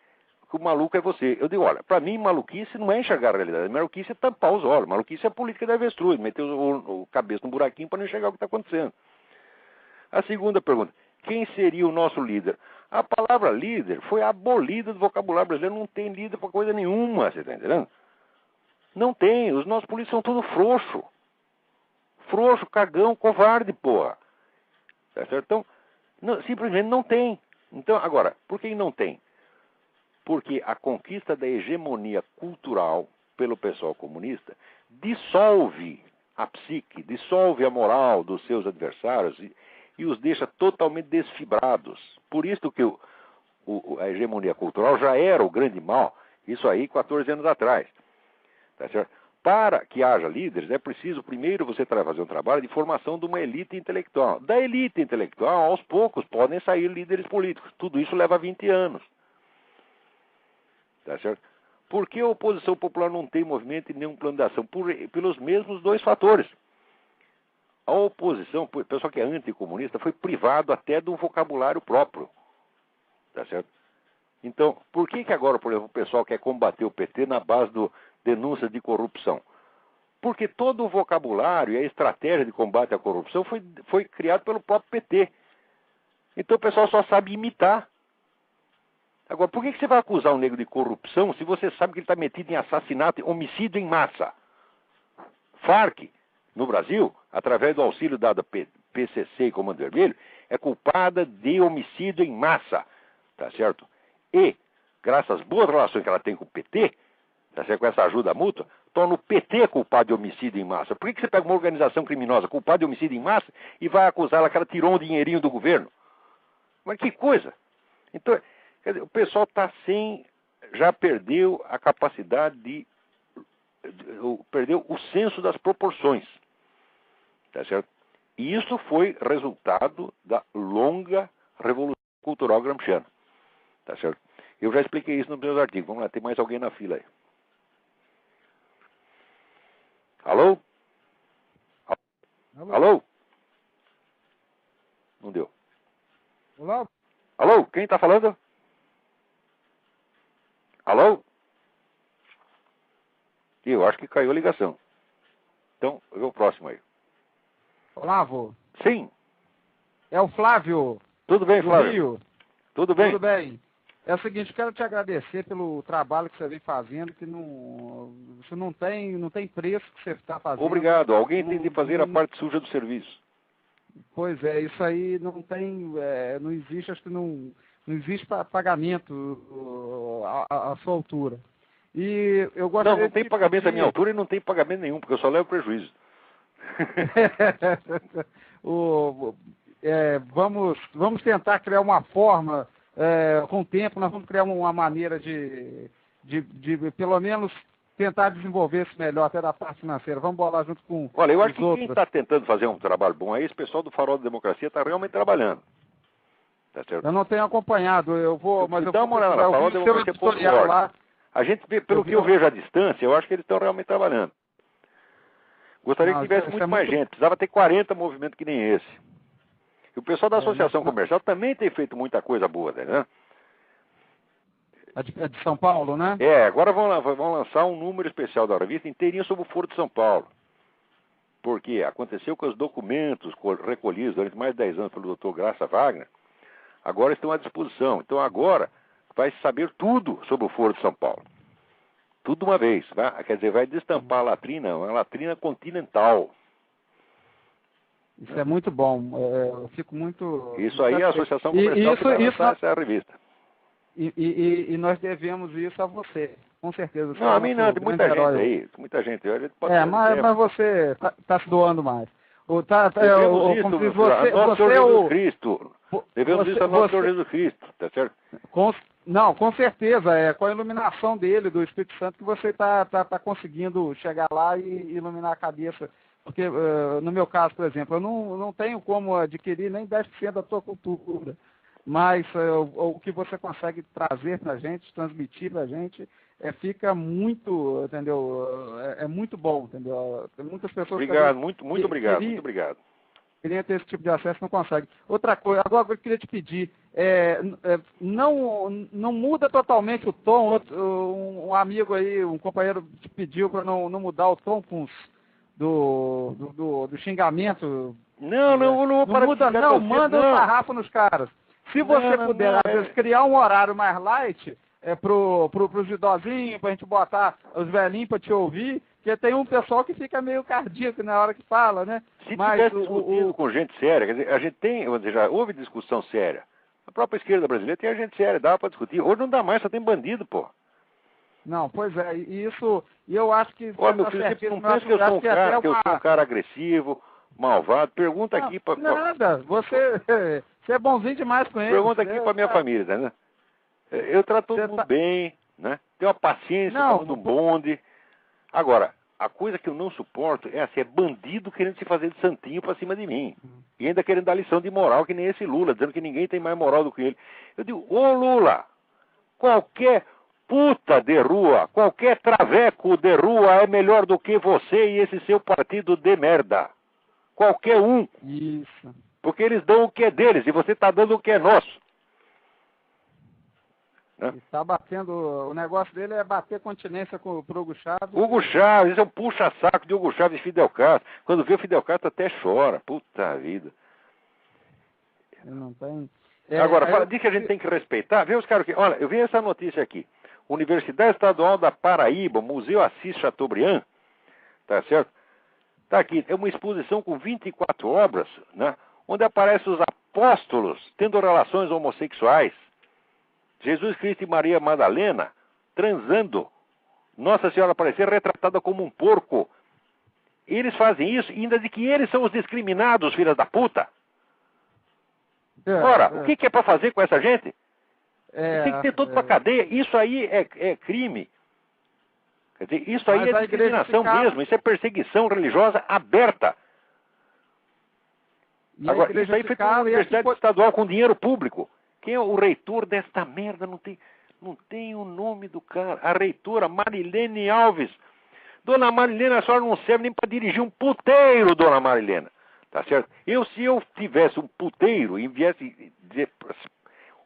o maluco é você. Eu digo, olha, para mim maluquice não é enxergar a realidade, maluquice é tampar os olhos, maluquice é a política da avestruz, meter o cabeça no buraquinho para não enxergar o que está acontecendo. A segunda pergunta, quem seria o nosso líder? A palavra líder foi abolida do vocabulário brasileiro, não tem líder para coisa nenhuma, você está entendendo? Não tem, os nossos políticos são tudo frouxo. Frouxo, cagão, covarde, porra. Tá certo? Então, simplesmente não tem. Então, agora, por que não tem? Porque a conquista da hegemonia cultural pelo pessoal comunista dissolve a psique, dissolve a moral dos seus adversários e os deixa totalmente desfibrados. Por isso que a hegemonia cultural já era o grande mal, isso aí 14 anos atrás. Tá certo? Para que haja líderes, é preciso primeiro você fazer um trabalho de formação de uma elite intelectual. Da elite intelectual, aos poucos, podem sair líderes políticos. Tudo isso leva 20 anos. Tá certo? Por que a oposição popular não tem movimento e nenhum plano de ação? Pelos mesmos dois fatores. A oposição, o pessoal que é anticomunista, foi privado até de um vocabulário próprio. Tá certo? Então, por que agora, por exemplo, o pessoal quer combater o PT na base do denúncia de corrupção? Porque todo o vocabulário e a estratégia de combate à corrupção foi criado pelo próprio PT. Então o pessoal só sabe imitar. Agora, por que você vai acusar um negro de corrupção se você sabe que ele está metido em assassinato e homicídio em massa? Farc, no Brasil, através do auxílio dado a PCC e Comando Vermelho, é culpada de homicídio em massa. Tá certo? E, graças às boas relações que ela tem com o PT, tá certo? Com essa ajuda mútua, torna o PT culpado de homicídio em massa. Por que você pega uma organização criminosa culpada de homicídio em massa e vai acusá-la que ela tirou um dinheirinho do governo? Mas que coisa! Então, quer dizer, o pessoal já perdeu a capacidade perdeu o senso das proporções. Tá certo? E isso foi resultado da longa revolução cultural gramsciana. Tá certo? Eu já expliquei isso nos meus artigos. Vamos lá, tem mais alguém na fila aí. Alô? Alô? Alô? Não deu. Olá? Alô? Quem está falando? Alô? Eu acho que caiu a ligação. Então, eu vou o próximo aí. Olá, vô. Sim. É o Flávio. Tudo bem, Flávio? Rio. Tudo bem? Tudo bem. É o seguinte, quero te agradecer pelo trabalho que você vem fazendo, que isso não tem preço que você está fazendo. Obrigado. Alguém tem de fazer a parte suja do serviço. Pois é, isso aí não tem, não existe, acho que não existe pagamento à sua altura. E eu gostaria não tem pagamento à minha altura e não tem pagamento nenhum, porque eu só levo prejuízo. Vamos tentar criar uma forma, com o tempo nós vamos criar uma maneira de pelo menos tentar desenvolver isso melhor, até da parte financeira. Vamos bolar junto com Olha, eu acho os que outros. quem está tentando fazer um trabalho bom aí, esse pessoal do Farol da Democracia está realmente trabalhando. Tá certo? Eu não tenho acompanhado, mas eu dá uma olhada lá, Farol da Democracia lá. A gente, pelo que eu vejo à distância, eu acho que eles estão realmente trabalhando. Gostaria que tivesse muito mais gente. Precisava ter 40 movimentos que nem esse. E o pessoal da Associação Comercial também tem feito muita coisa boa, né? É de São Paulo, né? Agora vão lançar um número especial da revista inteirinho sobre o Foro de São Paulo. Porque aconteceu com os documentos recolhidos durante mais de 10 anos pelo Dr. Graça Wagner, agora estão à disposição. Então agora vai saber tudo sobre o Foro de São Paulo. Tudo de uma vez. Quer dizer, vai destampar a latrina, uma latrina continental. Isso é muito bom. Eu fico muito... Isso aí é a Associação Comercial que vai lançar essa revista. E nós devemos isso a você, com certeza. Não, a mim não, tem muita gente aí. Muita gente. Mas você está se doando mais. Jesus Cristo. Devemos isso ao nosso Senhor Jesus Cristo, tá certo? Com certeza, com a iluminação dele, do Espírito Santo, que você está conseguindo chegar lá e iluminar a cabeça. Porque, no meu caso, por exemplo, eu não tenho como adquirir nem 10% da tua cultura. Mas o que você consegue trazer para a gente, transmitir para a gente, fica muito, entendeu? É muito bom, entendeu? Tem muitas pessoas... Obrigado, muito obrigado, muito obrigado. Queria ter esse tipo de acesso, não consegue. Outra coisa, agora eu queria te pedir, não muda totalmente o tom. Um amigo aí, um companheiro te pediu para não mudar o tom com do xingamento. Não muda, não, manda um sarrafo nos caras. Se você puder, às vezes, criar um horário mais light pros idosinhos, pra gente botar os velhinhos pra te ouvir, porque tem um pessoal que fica meio cardíaco na hora que fala, né? Se tivesse discutido com gente séria, quer dizer, a gente tem, já houve discussão séria. A própria esquerda brasileira tem gente séria, dá pra discutir. Hoje não dá mais, só tem bandido, pô. Não, pois é, e eu acho que... Olha, meu filho, você não pensa que eu sou um cara agressivo, malvado? Pergunta aqui pra... Nada, você é bonzinho demais com ele. Pergunta aqui pra minha família, né? Eu trato todo mundo bem, né? Tenho uma paciência no bonde. Agora, a coisa que eu não suporto é bandido querendo se fazer de santinho pra cima de mim. E ainda querendo dar lição de moral, que nem esse Lula, dizendo que ninguém tem mais moral do que ele. Eu digo, ô Lula, qualquer puta de rua, qualquer traveco de rua é melhor do que você e esse seu partido de merda. Qualquer um. Isso. Porque eles dão o que é deles e você está dando o que é nosso. Né? Está batendo, o negócio dele é bater continência pro Hugo Chávez. Hugo Chávez, isso é um puxa-saco de Hugo Chávez e Fidel Castro. Quando vê o Fidel Castro até chora. Puta vida. Não tem... Agora, diz que a gente tem que respeitar. Vê os caras que... Olha, eu vi essa notícia aqui. Universidade Estadual da Paraíba, Museu Assis Chateaubriand, tá certo? Tá aqui, é uma exposição com 24 obras, né? Onde aparecem os apóstolos tendo relações homossexuais. Jesus Cristo e Maria Madalena transando. Nossa Senhora aparecer retratada como um porco. Eles fazem isso, ainda de que eles são os discriminados, filhas da puta. Ora, o que é para fazer com essa gente? Tem que ter todo pra cadeia. Isso aí é crime. Quer dizer, isso aí é discriminação mesmo. Isso é perseguição religiosa aberta. Agora, isso aí foi uma universidade estadual com dinheiro público. Quem é o reitor desta merda? Não tem o nome do cara. A reitora Marilene Alves. Dona Marilena, a senhora não serve nem para dirigir um puteiro, dona Marilena. Tá certo? Se eu tivesse um puteiro e viesse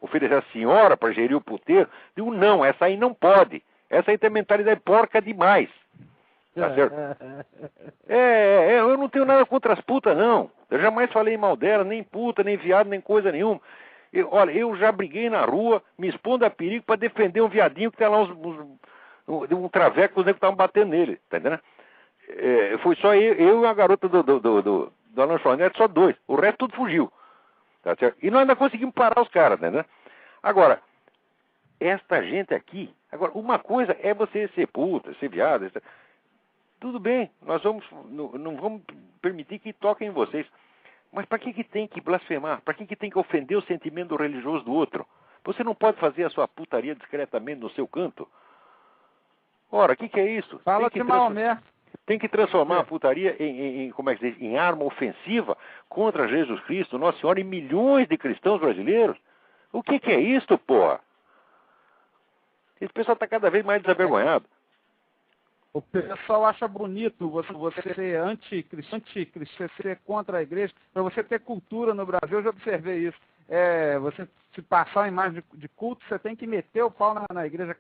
oferecer a senhora para gerir o puteiro, digo, não, essa aí não pode. Essa aí tem mentalidade porca demais. Tá certo? Eu não tenho nada contra as putas, não. Eu jamais falei mal dela, nem puta, nem viado, nem coisa nenhuma. Olha, eu já briguei na rua, me expondo a perigo para defender um viadinho que tem lá um traveco, os negros estavam batendo nele, tá entendendo? Foi só eu e a garota da lanchonete, só dois. O resto tudo fugiu. Tá certo? E nós ainda conseguimos parar os caras, né? Agora, esta gente aqui... Agora, uma coisa é você ser puta, ser viado... Tudo bem, nós não vamos permitir que toquem em vocês. Mas para que tem que blasfemar? Para que tem que ofender o sentimento religioso do outro? Você não pode fazer a sua putaria discretamente no seu canto? Ora, o que é isso? Fala de Maomé. Tem que transformar a putaria como é que se diz, em arma ofensiva contra Jesus Cristo, Nossa Senhora, e milhões de cristãos brasileiros. O que é isso, porra? Esse pessoal está cada vez mais desavergonhado. O pessoal acha bonito você ser anticristão, ser contra a igreja. Para você ter cultura no Brasil, eu já observei isso. Você se passar a imagem de culto, você tem que meter o pau na igreja.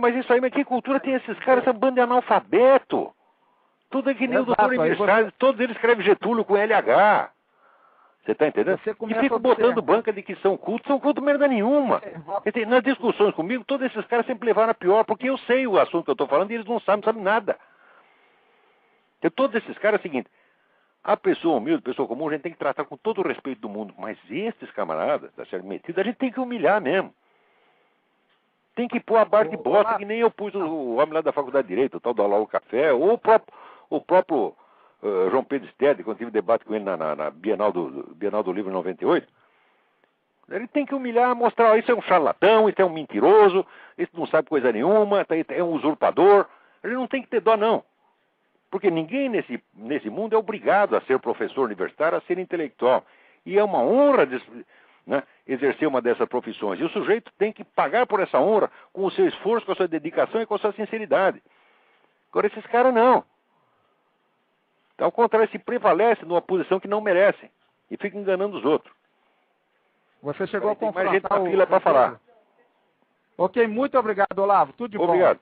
Mas isso aí, mas que cultura tem esses caras? Essa banda de analfabeto. Tudo é que nem o doutor Emissário, todos eles escrevem Getúlio com LH. Você está entendendo? E ficam botando banca de que são culto merda nenhuma. Nas discussões comigo, todos esses caras sempre levaram a pior, porque eu sei o assunto que eu estou falando e eles não sabem nada. Porque todos esses caras é o seguinte, a pessoa humilde, a pessoa comum, a gente tem que tratar com todo o respeito do mundo. Mas esses camaradas, tá certo, metidos, a gente tem que humilhar mesmo. Tem que pôr a barra de bota, que nem eu pus o homem lá da Faculdade de Direito, o tal do Alau Café, ou o próprio João Pedro Stede, quando tive debate com ele na Bienal do Livro em 98. Ele tem que humilhar, mostrar, isso é um charlatão, isso é um mentiroso, isso não sabe coisa nenhuma, é um usurpador. Ele não tem que ter dó, não. Porque ninguém nesse mundo é obrigado a ser professor universitário, a ser intelectual. E é uma honra exercer uma dessas profissões. E o sujeito tem que pagar por essa honra com o seu esforço, com a sua dedicação e com a sua sinceridade. Agora, esses caras não. Então, ao contrário, se prevalece numa posição que não merecem e fica enganando os outros. Você chegou a confrontar mais gente na fila para falar. Ok, muito obrigado, Olavo. Tudo de bom. Obrigado.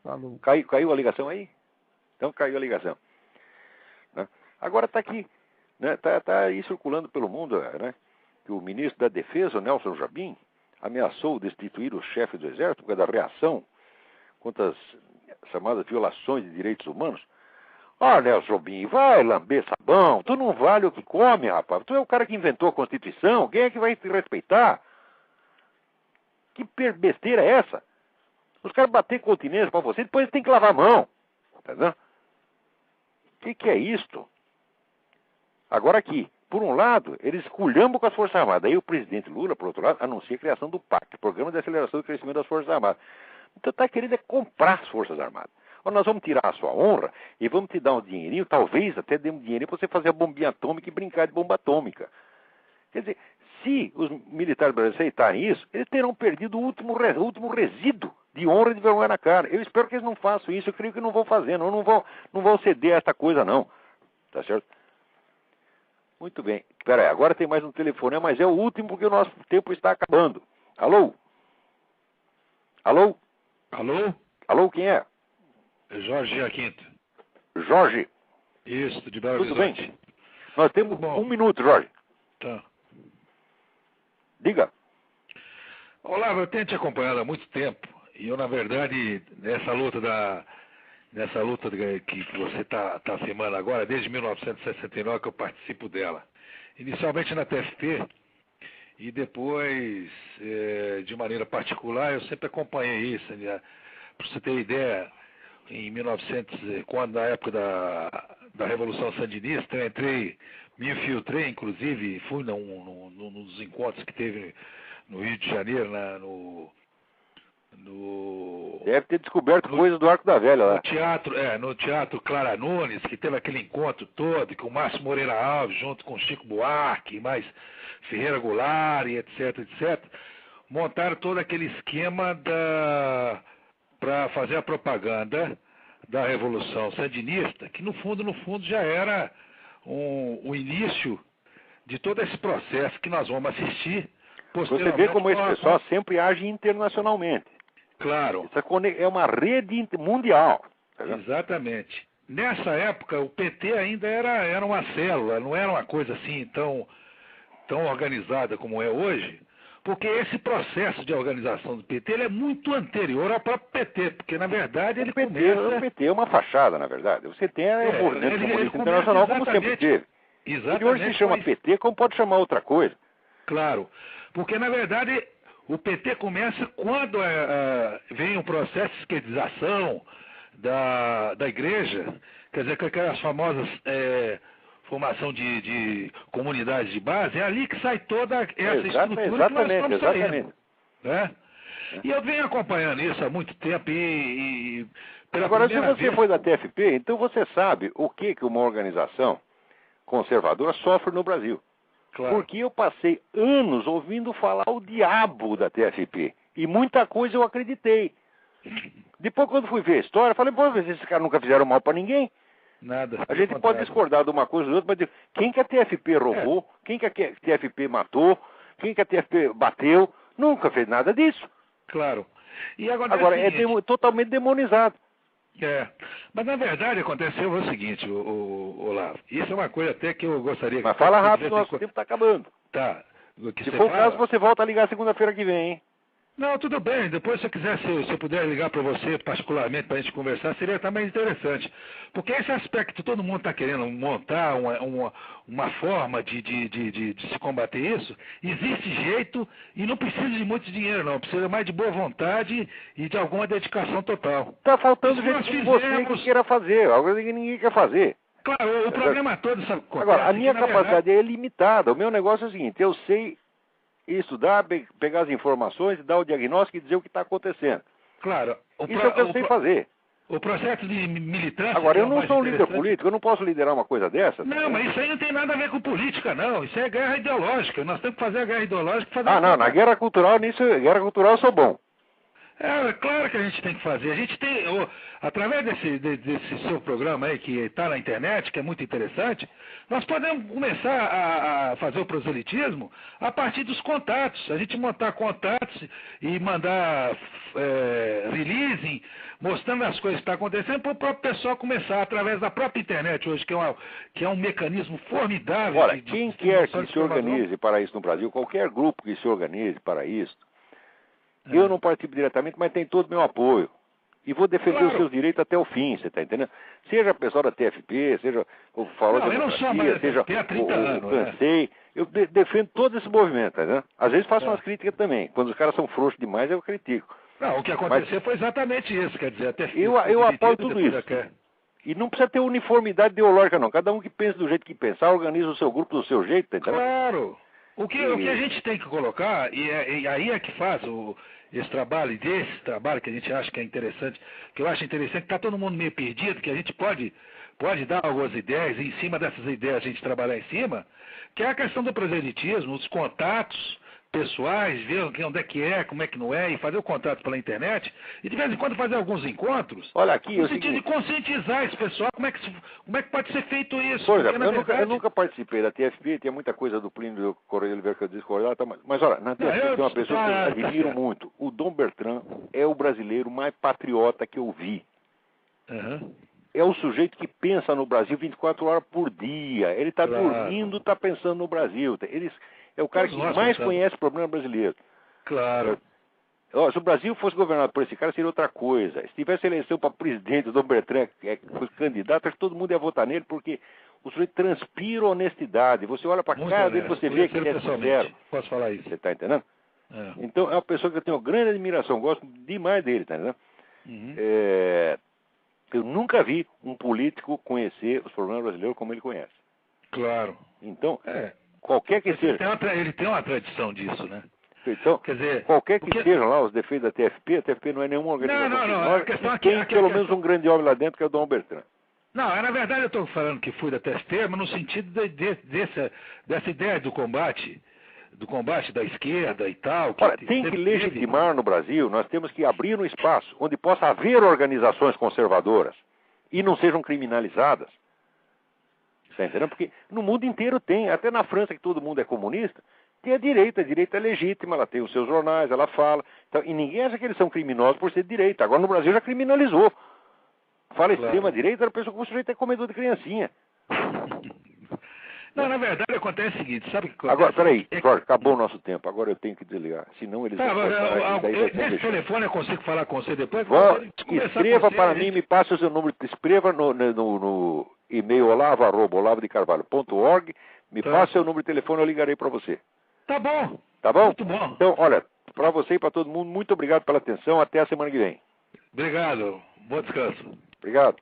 Falou. Caiu a ligação aí? Então caiu a ligação. Né? Agora está aqui, né? Tá aí circulando pelo mundo, né? Que o ministro da Defesa, Nelson Jobim, ameaçou destituir o chefe do Exército por causa da reação contra as chamadas violações de direitos humanos. Nelson Jobim, vai lamber sabão, tu não vale o que come, rapaz. Tu é o cara que inventou a Constituição, quem é que vai te respeitar? Que besteira é essa? Os caras bater continência para você, depois tem que lavar a mão. Tá vendo? O que é isto? Agora aqui, por um lado, eles culhambam com as Forças Armadas. Aí o presidente Lula, por outro lado, anuncia a criação do PAC, Programa de Aceleração do Crescimento das Forças Armadas. Então está querendo comprar as Forças Armadas. Nós vamos tirar a sua honra e vamos te dar um dinheirinho, talvez até dê um dinheirinho para você fazer a bombinha atômica e brincar de bomba atômica. Quer dizer, se os militares brasileiros aceitarem isso, eles terão perdido o último resíduo de honra e de vergonha na cara. Eu espero que eles não façam isso, eu creio que não vão fazer, não vão ceder a essa coisa, não. Tá certo? Muito bem. Espera aí, agora tem mais um telefone, mas é o último porque o nosso tempo está acabando. Alô? Alô? Alô? Alô, quem é? Jorge Jaquinto. Jorge? Isso, de Belo Horizonte. Horizonte. Tudo bem? Nós temos um minuto, Jorge. Tá. Diga. Olavo, eu tenho te acompanhado há muito tempo. E eu, na verdade, nessa luta que você está afirmando agora, desde 1969 que eu participo dela. Inicialmente na TFP e depois, de maneira particular, eu sempre acompanhei isso. Né? Para você ter ideia, em 1900, na época da Revolução Sandinista, eu me infiltrei, inclusive, fui nos encontros que teve no Rio de Janeiro, Deve ter descoberto coisas do Arco da Velha lá. No Teatro Clara Nunes, que teve aquele encontro todo, com o Márcio Moreira Alves, junto com o Chico Buarque, mais Ferreira Goulart, e etc. Montaram todo aquele esquema para fazer a propaganda da Revolução Sandinista, que no fundo já era o início de todo esse processo que nós vamos assistir. Você vê como esse pessoal sempre age internacionalmente. Claro. Isso é uma rede mundial. Tá? Exatamente. Nessa época, o PT ainda era uma célula, não era uma coisa assim tão organizada como é hoje, porque esse processo de organização do PT ele é muito anterior ao próprio PT, porque na verdade ele O PT é uma fachada, na verdade. Você tem o movimento comunista internacional como sempre teve. Exatamente. Ele hoje se chama PT, como pode chamar outra coisa. Claro, porque na verdade o PT começa quando vem um processo de esquerdização da igreja, quer dizer, com aquelas famosas formação de comunidades de base, é ali que sai toda essa estrutura que nós estamos saindo. Né? E eu venho acompanhando isso há muito tempo e agora, se você foi da TFP, então você sabe o que uma organização conservadora sofre no Brasil. Claro. Porque eu passei anos ouvindo falar o diabo da TFP. E muita coisa eu acreditei. Depois, quando fui ver a história, falei, pô, esses caras nunca fizeram mal para ninguém. Nada. A gente pode discordar de uma coisa ou de outra, mas dizer, quem que a TFP roubou, quem que a TFP matou, quem que a TFP bateu, nunca fez nada disso. Claro. E agora é totalmente demonizado. Mas na verdade aconteceu o seguinte, Olavo, isso é uma coisa até que eu gostaria... Mas fala rápido, nosso tempo está acabando. Tá. Se for o caso, você volta a ligar segunda-feira que vem, hein? Não, tudo bem. Depois, se eu quiser, se eu puder ligar para você particularmente para a gente conversar, seria também interessante. Porque esse aspecto, todo mundo está querendo montar uma forma de se combater isso. Existe jeito e não precisa de muito dinheiro, não. Precisa mais de boa vontade e de alguma dedicação total. Está faltando gente que você que queira fazer, algo que ninguém quer fazer. Claro, o problema todo... Sabe, agora, a minha capacidade é limitada. O meu negócio é o seguinte, eu sei... estudar, pegar as informações, dar o diagnóstico e dizer o que está acontecendo. Claro. Isso é o que eu sei fazer. O processo de militância... Agora, eu não sou um líder político, eu não posso liderar uma coisa dessa. Não, mas isso aí não tem nada a ver com política, não. Isso é guerra ideológica. Nós temos que fazer a guerra ideológica. Na guerra cultural, guerra cultural eu sou bom. É claro que a gente tem que fazer. A gente tem, através desse seu programa aí, que está na internet, que é muito interessante, nós podemos começar a fazer o proselitismo a partir dos contatos. A gente montar contatos e mandar releasing, mostrando as coisas que estão acontecendo, para o próprio pessoal começar, através da própria internet hoje, que é um mecanismo formidável. Olha, quem quer que se organize para isso no Brasil, qualquer grupo que se organize para isso, eu não participo diretamente, mas tem todo o meu apoio. E vou defender os seus direitos até o fim, você está entendendo? Seja pessoal da TFP, seja o Falou de Democracia, seja o Cansei, eu defendo todo esse movimento, né? Às vezes faço umas críticas também. Quando os caras são frouxos demais, eu critico. Não, o que aconteceu foi exatamente isso, quer dizer, até eu apoio tudo isso. E não precisa ter uniformidade ideológica, não. Cada um que pensa do jeito que pensar, organiza o seu grupo do seu jeito, tá entendendo? Claro! O que a gente tem que colocar, e aí é que faz esse trabalho que a gente acha que é interessante, que eu acho interessante, que está todo mundo meio perdido, que a gente pode dar algumas ideias, e em cima dessas ideias a gente trabalhar em cima, que é a questão do proselitismo, os contatos pessoais, ver onde é que é, como é que não é, e fazer o contato pela internet, e de vez em quando fazer alguns encontros, olha aqui, no sentido de conscientizar esse pessoal, como é que pode ser feito isso. Por exemplo, eu nunca participei da TFP, tinha muita coisa do Plínio Correia de Oliveira que eu discordava, mas olha, na TFP tem uma pessoa que eu admiro muito, o Dom Bertrand é o brasileiro mais patriota que eu vi. É o sujeito que pensa no Brasil 24 horas por dia, ele está dormindo, está pensando no Brasil, é o cara que mais conhece o problema brasileiro. Claro. Se o Brasil fosse governado por esse cara, seria outra coisa. Se tivesse eleição para presidente, o Dom Bertrand, que fosse candidato, acho que todo mundo ia votar nele, porque o sujeito transpira honestidade. Você olha para a cara dele, você vê que ele é sincero. Posso falar isso? Você está entendendo? Então, é uma pessoa que eu tenho grande admiração, gosto demais dele, tá entendendo? Eu nunca vi um político conhecer os problemas brasileiros como ele conhece. Claro. Então, qualquer que seja... Ele tem uma tradição disso, né? Então, quer dizer, qualquer que sejam lá os defeitos da TFP, a TFP não é nenhuma organização. Não. A questão aqui, tem pelo menos um grande homem lá dentro, que é o Dom Bertrand. Não, na verdade eu estou falando que fui da TFP, mas no sentido dessa ideia do combate da esquerda e tal. Olha, tem que legitimar no Brasil, nós temos que abrir um espaço onde possa haver organizações conservadoras e não sejam criminalizadas. Está entendendo? Porque no mundo inteiro tem, até na França, que todo mundo é comunista, tem a direita é legítima, ela tem os seus jornais, ela fala, então, e ninguém acha que eles são criminosos por ser de direita. Agora no Brasil já criminalizou. Fala extrema-direita, a pessoa que o sujeito é comedor de criancinha. Não, na verdade acontece o seguinte, sabe o que acontece? Agora, peraí, Jorge, acabou o nosso tempo, agora eu tenho que desligar, senão eles nesse telefone eu consigo falar com você depois? Escreva para mim, me passe o seu número, escreva no e-mail olavo@olavodecarvalho.org, me passe o seu número de telefone, eu ligarei para você. Tá bom. Tá bom? Muito bom. Então, olha, para você e para todo mundo, muito obrigado pela atenção, até a semana que vem. Obrigado, bom descanso. Obrigado.